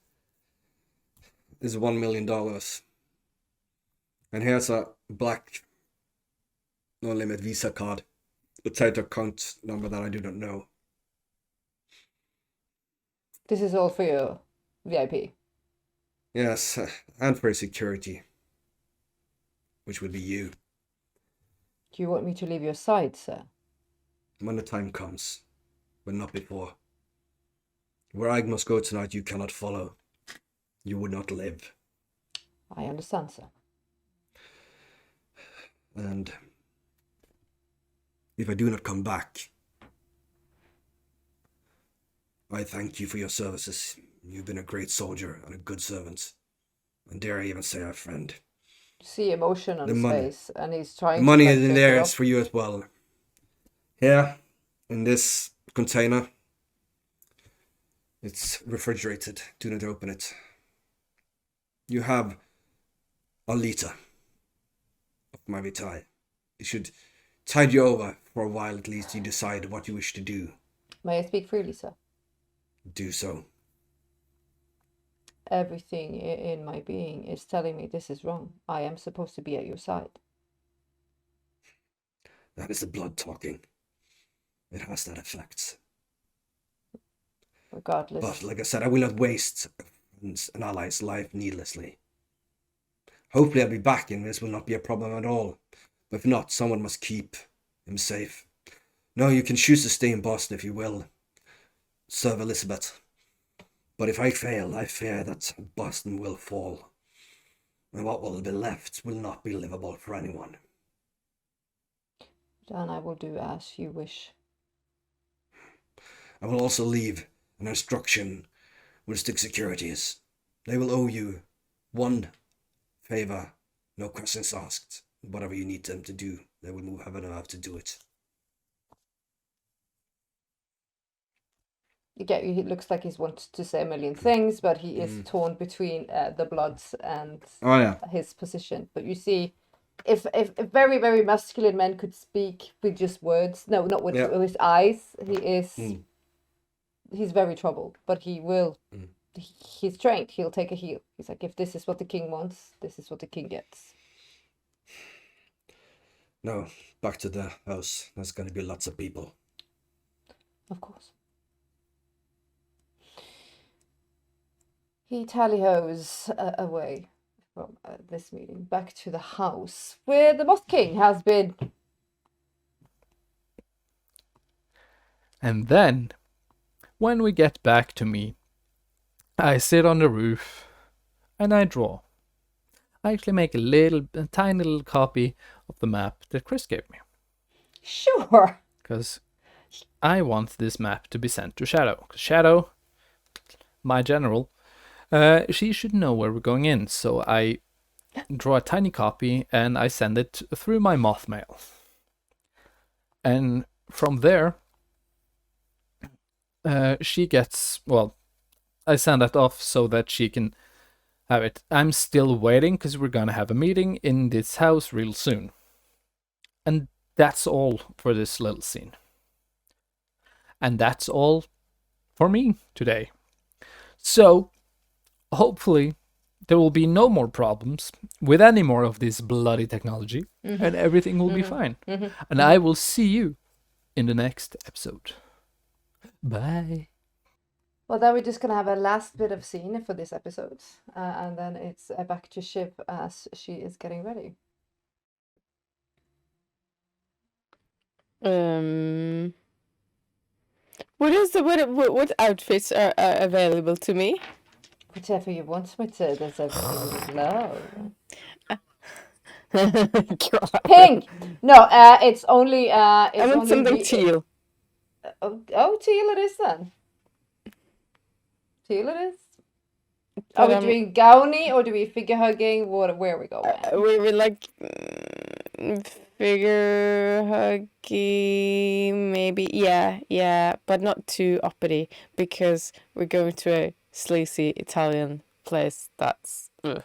Is $1 million. And here's a black no limit Visa card, a tight account number that I do not know. This is all for your VIP. Yes, and for security, which would be you. Do you want me to leave your side, sir? When the time comes, but not before. Where I must go tonight, you cannot follow. You would not live. I understand, sir. And if I do not come back, I thank you for your services. You've been a great soldier and a good servant. And dare I even say a friend. See emotion on The his money. face, and he's trying The money to is in shake there it is off. for you as well. Here, in this container, it's refrigerated. Do not open it. You have a liter of my vitae. It should tide you over for a while at least. You decide what you wish to do. May I speak freely, sir? Do so. Everything in my being is telling me this is wrong. I am supposed to be at your side. That is the blood talking. It has that effect. Regardless. But like I said, I will not waste an ally's life needlessly. Hopefully I'll be back and this will not be a problem at all. But if not, someone must keep him safe. No, you can choose to stay in Boston if you will. Serve Elizabeth. But if I fail, I fear that Boston will fall. And what will be left will not be livable for anyone. Then I will do as you wish. I will also leave an instruction with Stick Securities. They will owe you one favor, no questions asked. Whatever you need them to do, they will move heaven and earth to do it. He looks like he's wanted to say a million things, but he is torn between the Bloods and his position. But you see, if very, very masculine men could speak with just words, no, not with his eyes, he's very troubled. But he will, he's trained, he'll take a heel. He's like, if this is what the king wants, this is what the king gets. No, back to the house. There's going to be lots of people. Of course. He tally-hoes away from this meeting back to the house where the Moth King has been. And then, when we get back to me, I sit on the roof and I draw. I actually make a tiny little copy of the map that Chris gave me. Sure. Because I want this map to be sent to Shadow. Shadow, my general, she should know where we're going in. So I draw a tiny copy and I send it through my moth mail. And from there, she gets, well, I send that off so that she can have it. I'm still waiting because we're gonna have a meeting in this house real soon. And that's all for this little scene. And that's all for me today. So, hopefully, there will be no more problems with any more of this bloody technology, and everything will be fine. And I will see you in the next episode. Bye. Well, then we're just gonna have a last bit of scene for this episode, and then it's back to Shiv as she is getting ready. What outfits are available to me? Whichever you want, Smitzer. There's everything you would love. God. Pink. No, it's only. It's I want only something teal. Oh, teal it is then. Teal it is. Are But, we doing Gownie or do we figure hugging? Where are we going? we like figure huggy, maybe. Yeah, but not too uppity because we're going to a sleazy Italian place. That's ugh.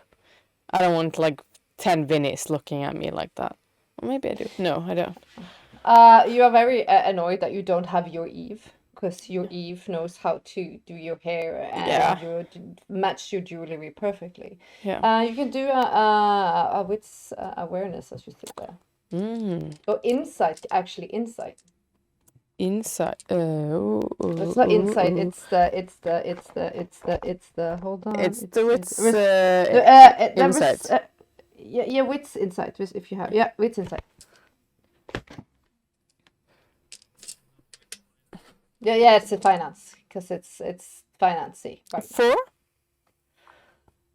I don't want like 10 Vinnies looking at me like that. Or maybe I do. No, I don't. You are very annoyed that you don't have your Eve, because your Eve knows how to do your hair and Yeah. match your jewelry perfectly. Yeah. You can do a wits awareness, as you said there. Or insight, actually insight. Inside. It's not insight. It's the. Hold on. It's the wits. Insight. Yeah, wits insight. If you have, yeah, wits insight. Yeah, it's a finance because it's financy. Right. 4?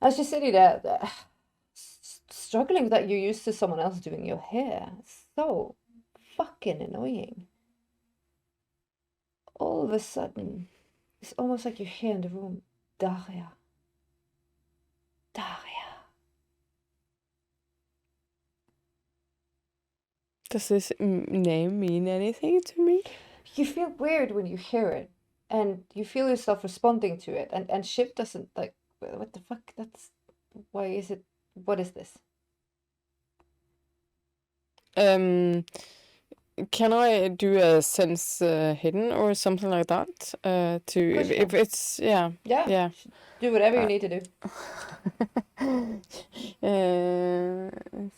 As you said, struggling that you're used to someone else doing your hair. It's so fucking annoying. All of a sudden, it's almost like you hear in the room, Daria. Does this name mean anything to me? You feel weird when you hear it, and you feel yourself responding to it, and Shiv doesn't like, what the fuck? Why is it? What is this? Can I do a sense hidden or something like that? If it's Yeah. Do whatever you need to do.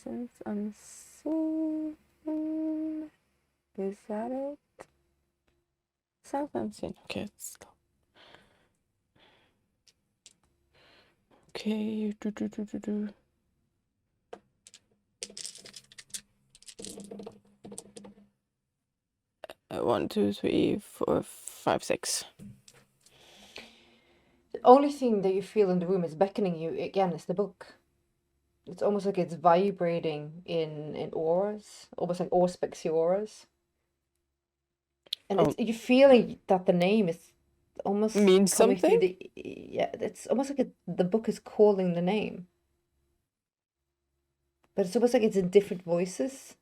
Sense unseen. Is that it? Sense unseen. Okay, let's go. Okay. 1, 2, 3, 4, 5, 6. The only thing that you feel in the room is beckoning you again is the book. It's almost like it's vibrating in auras, almost like Auspex auras. And you're feeling that the name is almost means coming something. It's almost like the book is calling the name, but it's almost like it's in different voices,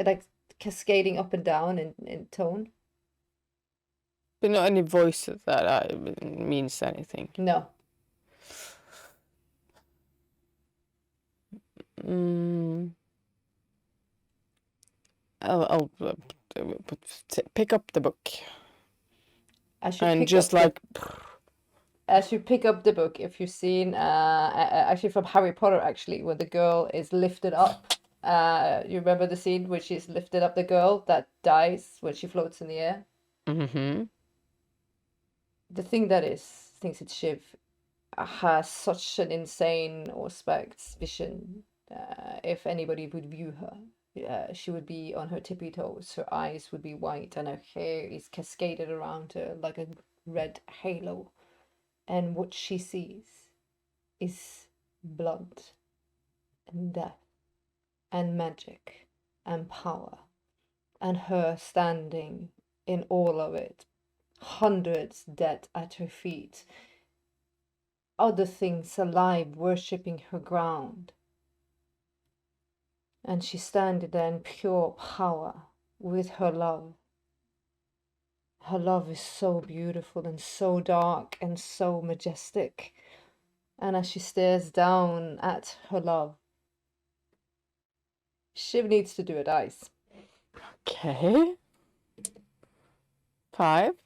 like cascading up and down in tone. But not any voices that means anything. No. I'll pick up the book. As you pick up the book, if you've seen, actually from Harry Potter, actually, when the girl is lifted up, you remember the scene where she's lifted up, the girl that dies when she floats in the air? Mm-hmm. The thing that thinks it's Shiv, has such an insane Auspex vision. If anybody would view her, she would be on her tippy toes, her eyes would be white, and her hair is cascaded around her like a red halo. And what she sees is blood and death and magic and power, and her standing in all of it, hundreds dead at her feet, other things alive worshipping her ground. And she standing there in pure power with her love. Her love is so beautiful and so dark and so majestic. And as she stares down at her love, Shiv needs to do a dice. Okay. 5.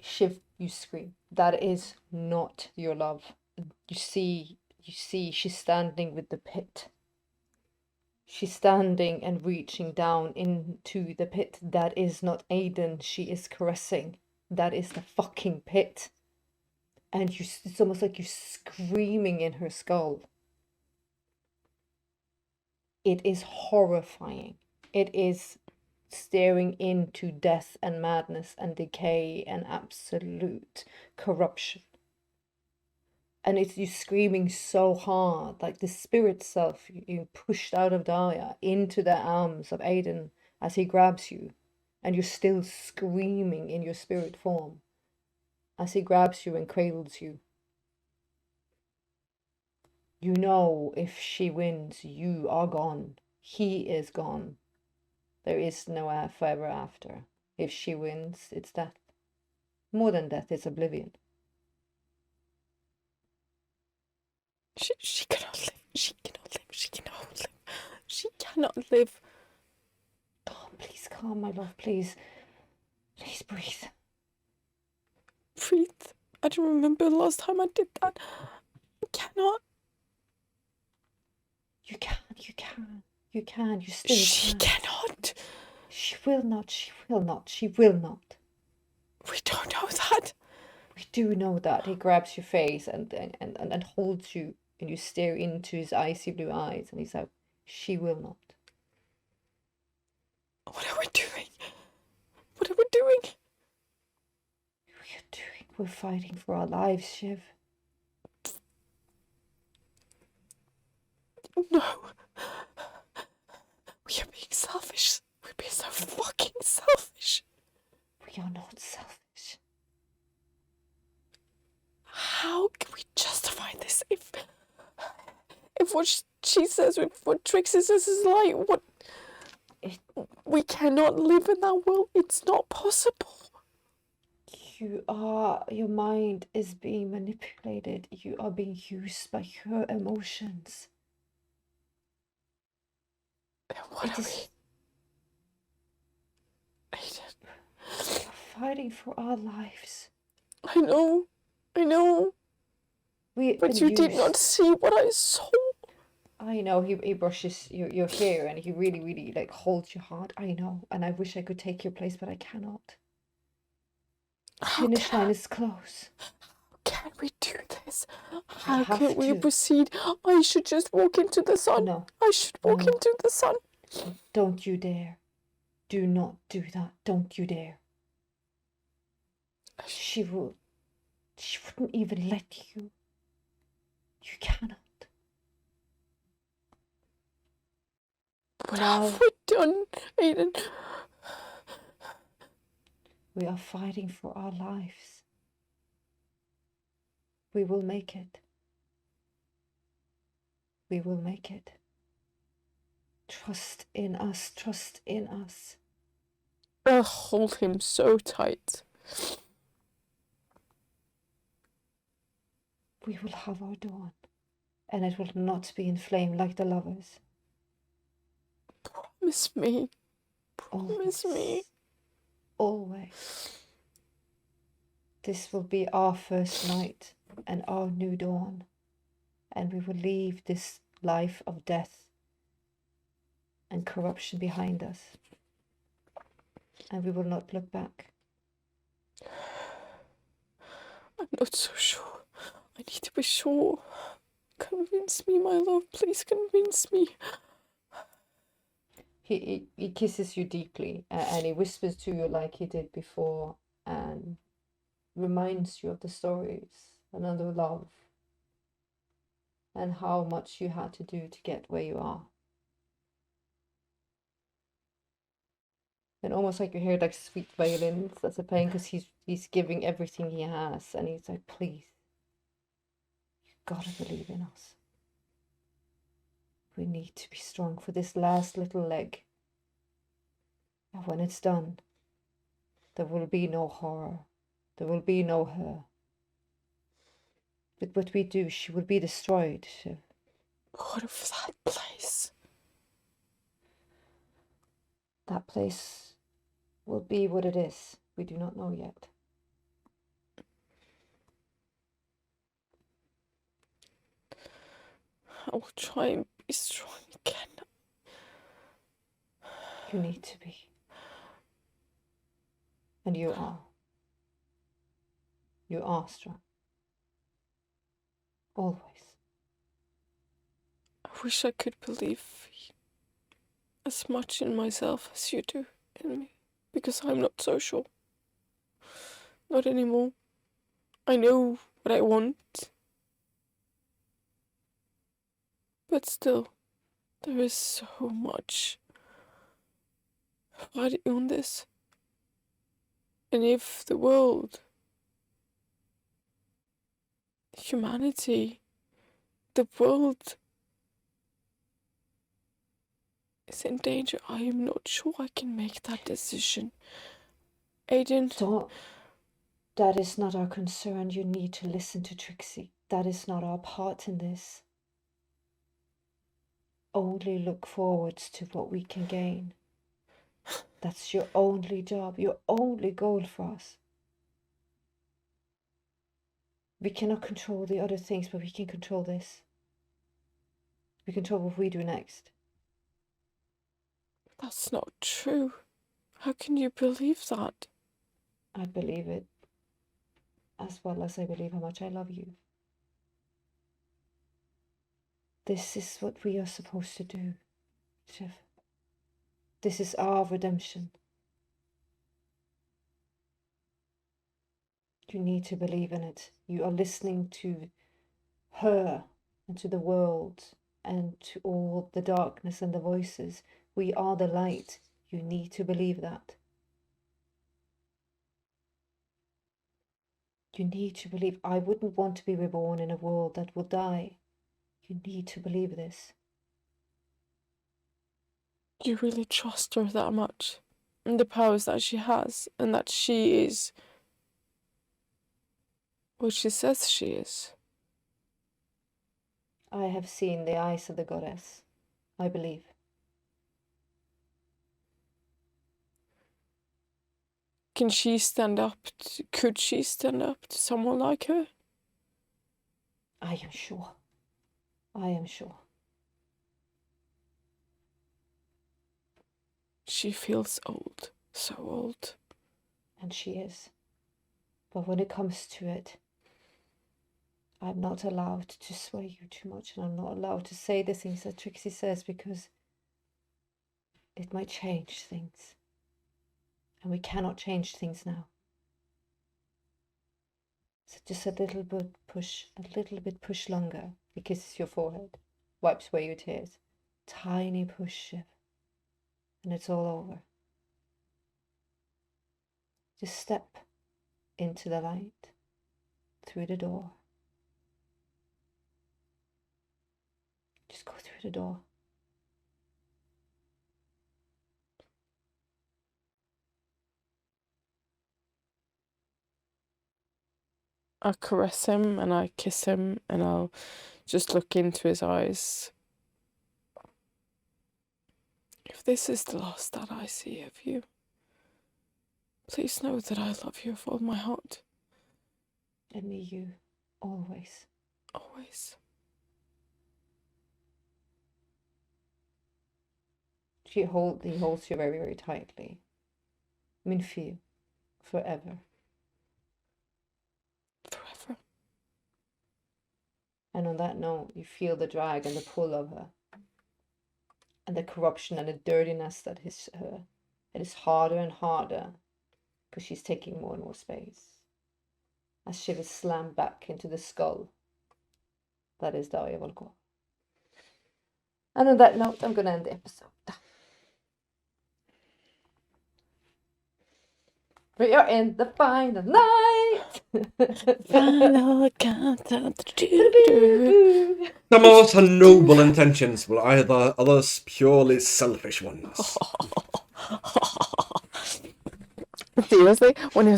Shiv, you scream. That is not your love. You see she's standing with the pit. She's standing and reaching down into the pit. That is not Aiden she is caressing. That is the fucking pit. And it's almost like you're screaming in her skull. It is horrifying. It is staring into death and madness and decay and absolute corruption. And it's you screaming so hard, like the spirit self you pushed out of Daria into the arms of Aiden as he grabs you, and you're still screaming in your spirit form as he grabs you and cradles you. You know if she wins, you are gone. He is gone. There is no forever after. If she wins, it's death. More than death, it's oblivion. She cannot live. She cannot live. She cannot live. She cannot live. Oh, please calm, my love, please. Please breathe. Breathe. I don't remember the last time I did that. I cannot. You can. You still She can. cannot. She will not. She will not. She will not. We don't know that. We do know that. He grabs your face and holds you, and you stare into his icy blue eyes, and he's like, she will not. What are we doing? What are we doing? We're fighting for our lives, Shiv. No. We are being selfish. We're being so fucking selfish. We are not selfish. How can we justify this if what she says, if what Trixie says is like, what... We cannot live in that world. It's not possible. Your mind is being manipulated. You are being used by her emotions. Then what are we? Aiden. We are fighting for our lives. I know. But you did not see what I saw. I know. He brushes your hair and he really, really like holds you hard. I know. And I wish I could take your place, but I cannot. The finish line is close. How can we do this? How can we proceed? I should just walk into the sun. No. I should walk into the sun. Don't you dare. Do not do that. Don't you dare. She wouldn't even let you. You cannot. What have we done, Aiden? We are fighting for our lives. We will make it. We will make it. Trust in us. Trust in us. I'll hold him so tight. We will have our dawn, and it will not be inflamed like the lovers. Promise me. Promise me. Always. This will be our first night and our new dawn, and we will leave this life of death and corruption behind us, and we will not look back. I'm not so sure. I need to be sure. Convince me, my love. Please convince me. He kisses you deeply and he whispers to you like he did before and reminds you of the stories and of the love and how much you had to do to get where you are. And almost like you hear like sweet violins as a playing because he's giving everything he has and he's like, please, you gotta believe in us. We need to be strong for this last little leg. And when it's done, there will be no horror. There will be no her. With what we do, she will be destroyed. What of that place? That place will be what it is. We do not know yet. I will try and be strong again. You need to be. And you are. You are strong. Always. I wish I could believe as much in myself as you do in me, because I'm not so sure. Not anymore. I know what I want. But still, there is so much riding on this. And if the world, humanity, the world is in danger, I am not sure I can make that decision. Aiden. Don't. That is not our concern. You need to listen to Trixie. That is not our part in this. Only look forwards to what we can gain. That's your only job, your only goal for us. We cannot control the other things, but we can control this. We control what we do next. That's not true. How can you believe that? I believe it, as well as I believe how much I love you. This is what we are supposed to do, Chef. This is our redemption. You need to believe in it. You are listening to her and to the world and to all the darkness and the voices. We are the light. You need to believe that. You need to believe. I wouldn't want to be reborn in a world that will die. You need to believe this. You really trust her that much, and the powers that she has, and that she is what she says she is. I have seen the eyes of the goddess. I believe. Can she stand up? Could she stand up to someone like her? I am sure. I am sure. She feels old, so old. And she is. But when it comes to it, I'm not allowed to sway you too much, and I'm not allowed to say the things that Trixie says, because it might change things. And we cannot change things now. So just a little bit push longer. He kisses your forehead, wipes away your tears. Tiny push, Shiv. And it's all over. Just step into the light, through the door. Just go through the door. I caress him and I kiss him and I'll just look into his eyes. If this is the last that I see of you, please know that I love you with all my heart. And me, you, always. Always. He holds you very, very tightly. I mean, for you. Forever. Forever. And on that note, you feel the drag and the pull of her. And the corruption and the dirtiness that is her. It is harder and harder, because she's taking more and more space. As Shiv is slammed back into the skull. That is Daria Volkova. And on that note, I'm going to end the episode. We are in the final night. Final countdown. Do-do-do. Some of us have noble intentions, while others purely selfish ones. Seriously, when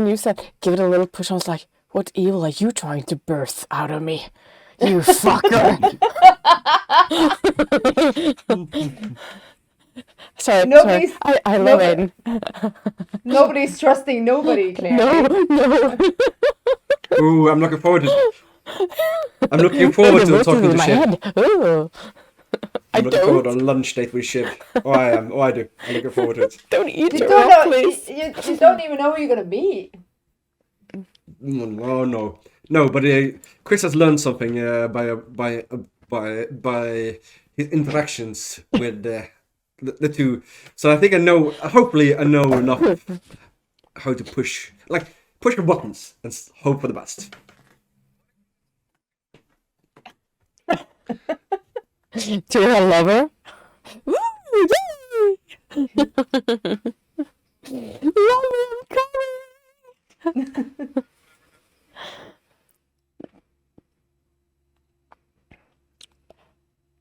you said give it a little push, I was like, what evil are you trying to birth out of me? You fucker. Sorry. I love it. Nobody's trusting nobody, Claire. No. Ooh, I'm looking forward to. I'm looking forward to talking to Shiv. Ooh. I'm I looking forward to don't. a lunch date with Shiv. Oh, I am. Oh, I do. I'm looking forward to it. Don't eat You her don't up, know. please. You don't even know who you're gonna meet. Oh no, no. But Chris has learned something by his interactions with the two. So I think I know. Hopefully, I know enough how to push the buttons and hope for the best. To her lover. Woo! Yay! Lover, I'm coming!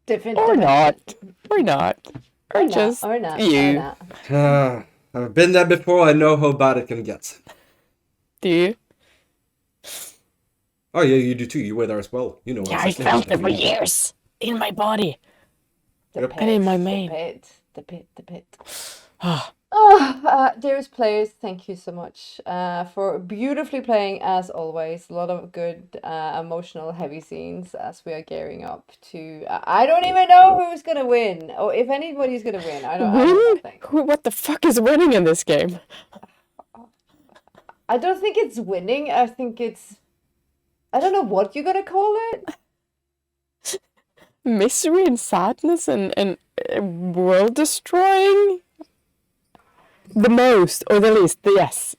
Different. Or not. Or not. Or just Or not. you. I've been there before. I know how bad it can get. Do you? Oh yeah, you do too. You were there as well. You know. Yeah, I exactly how felt that it for feels. years. In my body. The Yep. pit. And in my The main. pit. The pit. The pit. Ah, Dearest players, thank you so much for beautifully playing as always. A lot of good emotional heavy scenes as we are gearing up to. I don't even know who's gonna win or if anybody's gonna win. I know win? nothing. What the fuck is winning in this game? I don't think it's winning. I think it's. I don't know what you're gonna call it. Misery and sadness and world destroying? The most or the least?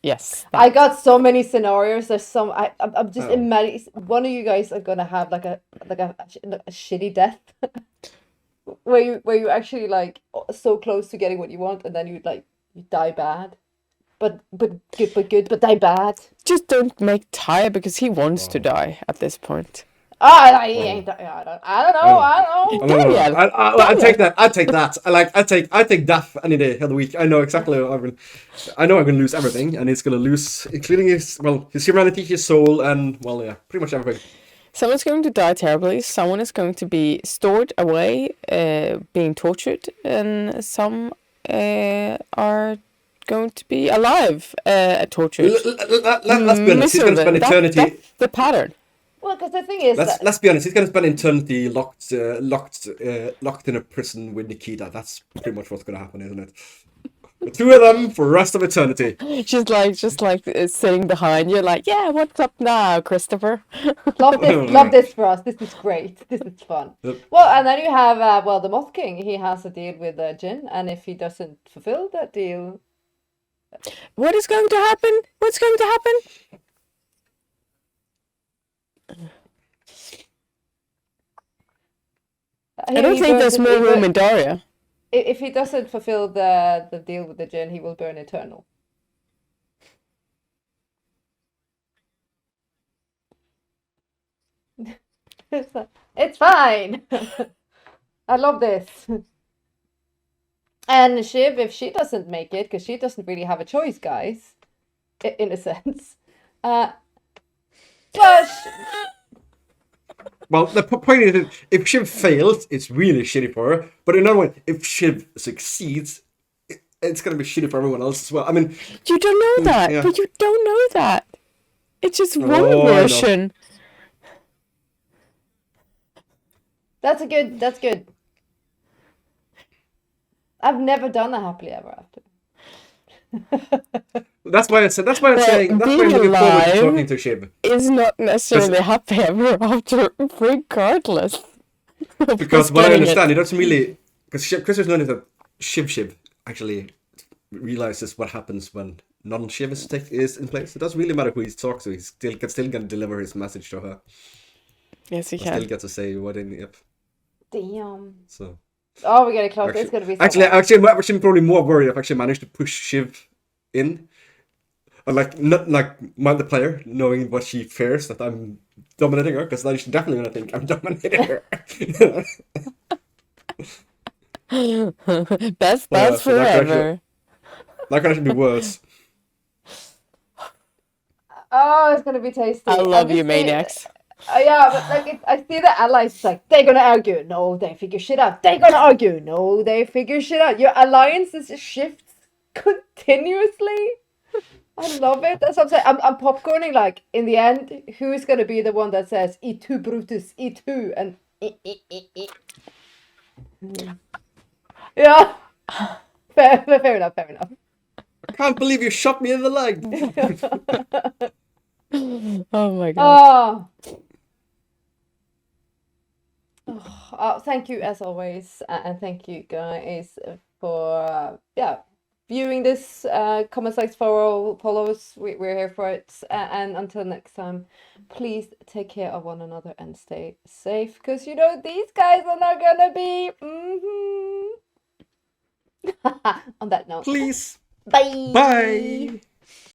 Yes. I got so many scenarios. There's some. I'm just Oh. imagining one of you guys are gonna have like a shitty death, where you actually like so close to getting what you want, and then you die bad, but good, but die bad. Just don't make Ty because he wants to die at this point. He ain't. I don't know. Daniel! I take that. I take that. I take death any day of the week. I know exactly how I know I'm gonna lose everything, and it's gonna lose, including his humanity, his soul, and pretty much everything. Someone's going to die terribly. Someone is going to be stored away, being tortured, and some are going to be alive, tortured. Let's be honest. He's gonna spend eternity. That's the pattern. Well, because the thing is, Let's be honest. He's gonna spend eternity locked in a prison with Nikita. That's pretty much what's gonna happen, isn't it? The two of them for the rest of eternity. Just like sitting behind you, like, yeah, what's up now, Christopher? love this for us. This is great. This is fun. Yep. Well, and then you have the Moth King. He has a deal with Jin, and if he doesn't fulfill that deal, What is going to happen? What's going to happen? I don't think there's more room in Daria. If he doesn't fulfill the deal with the Jin, he will burn eternal. It's fine. I love this. And Shiv, if she doesn't make it, because she doesn't really have a choice, guys, in a sense. Well, the point is that if Shiv fails, it's really shitty for her. But in another way, if Shiv succeeds, it's going to be shitty for everyone else as well. I mean... You don't know that, yeah. but you don't know that. It's just one I know. version. that's good. I've never done a happily ever after. That's why I'm saying. That's why I'm being looking forward to alive talking to Shiv. It's not necessarily happy ever after, regardless. Because what I understand, it doesn't really... Because Chris has learned that Shiv actually realizes what happens when non-Shiv is in place. It doesn't really matter who he talks to. He still can deliver his message to her. Yes, he Still can. get to say what in... Yep. Damn. So... Oh, we're getting close. It's going to be so Actually, hard. I'm probably more worried I've actually managed to push Shiv in. And not the player, knowing what she fears, that I'm dominating her, because then she's definitely going to think I'm dominating her. Best buds so that could forever. That could actually be worse. Oh, it's going to be tasty. I love just you, see- maniacs. Yeah, but I see the allies. It's like they're gonna argue. No, they figure shit out. They're gonna argue. No, they figure shit out. Your alliances shifts continuously. I love it. That's what I'm saying. I'm popcorning. Like in the end, who is gonna be the one that says "Eat two, Brutus, eat two," and Yeah. Fair enough. I can't believe you shot me in the leg. Oh my god. Thank you as always, and thank you guys for viewing this. Comment, likes, follows. We're here for it. And until next time, please take care of one another and stay safe, because you know these guys are not gonna be. On that note, Please. bye. Bye.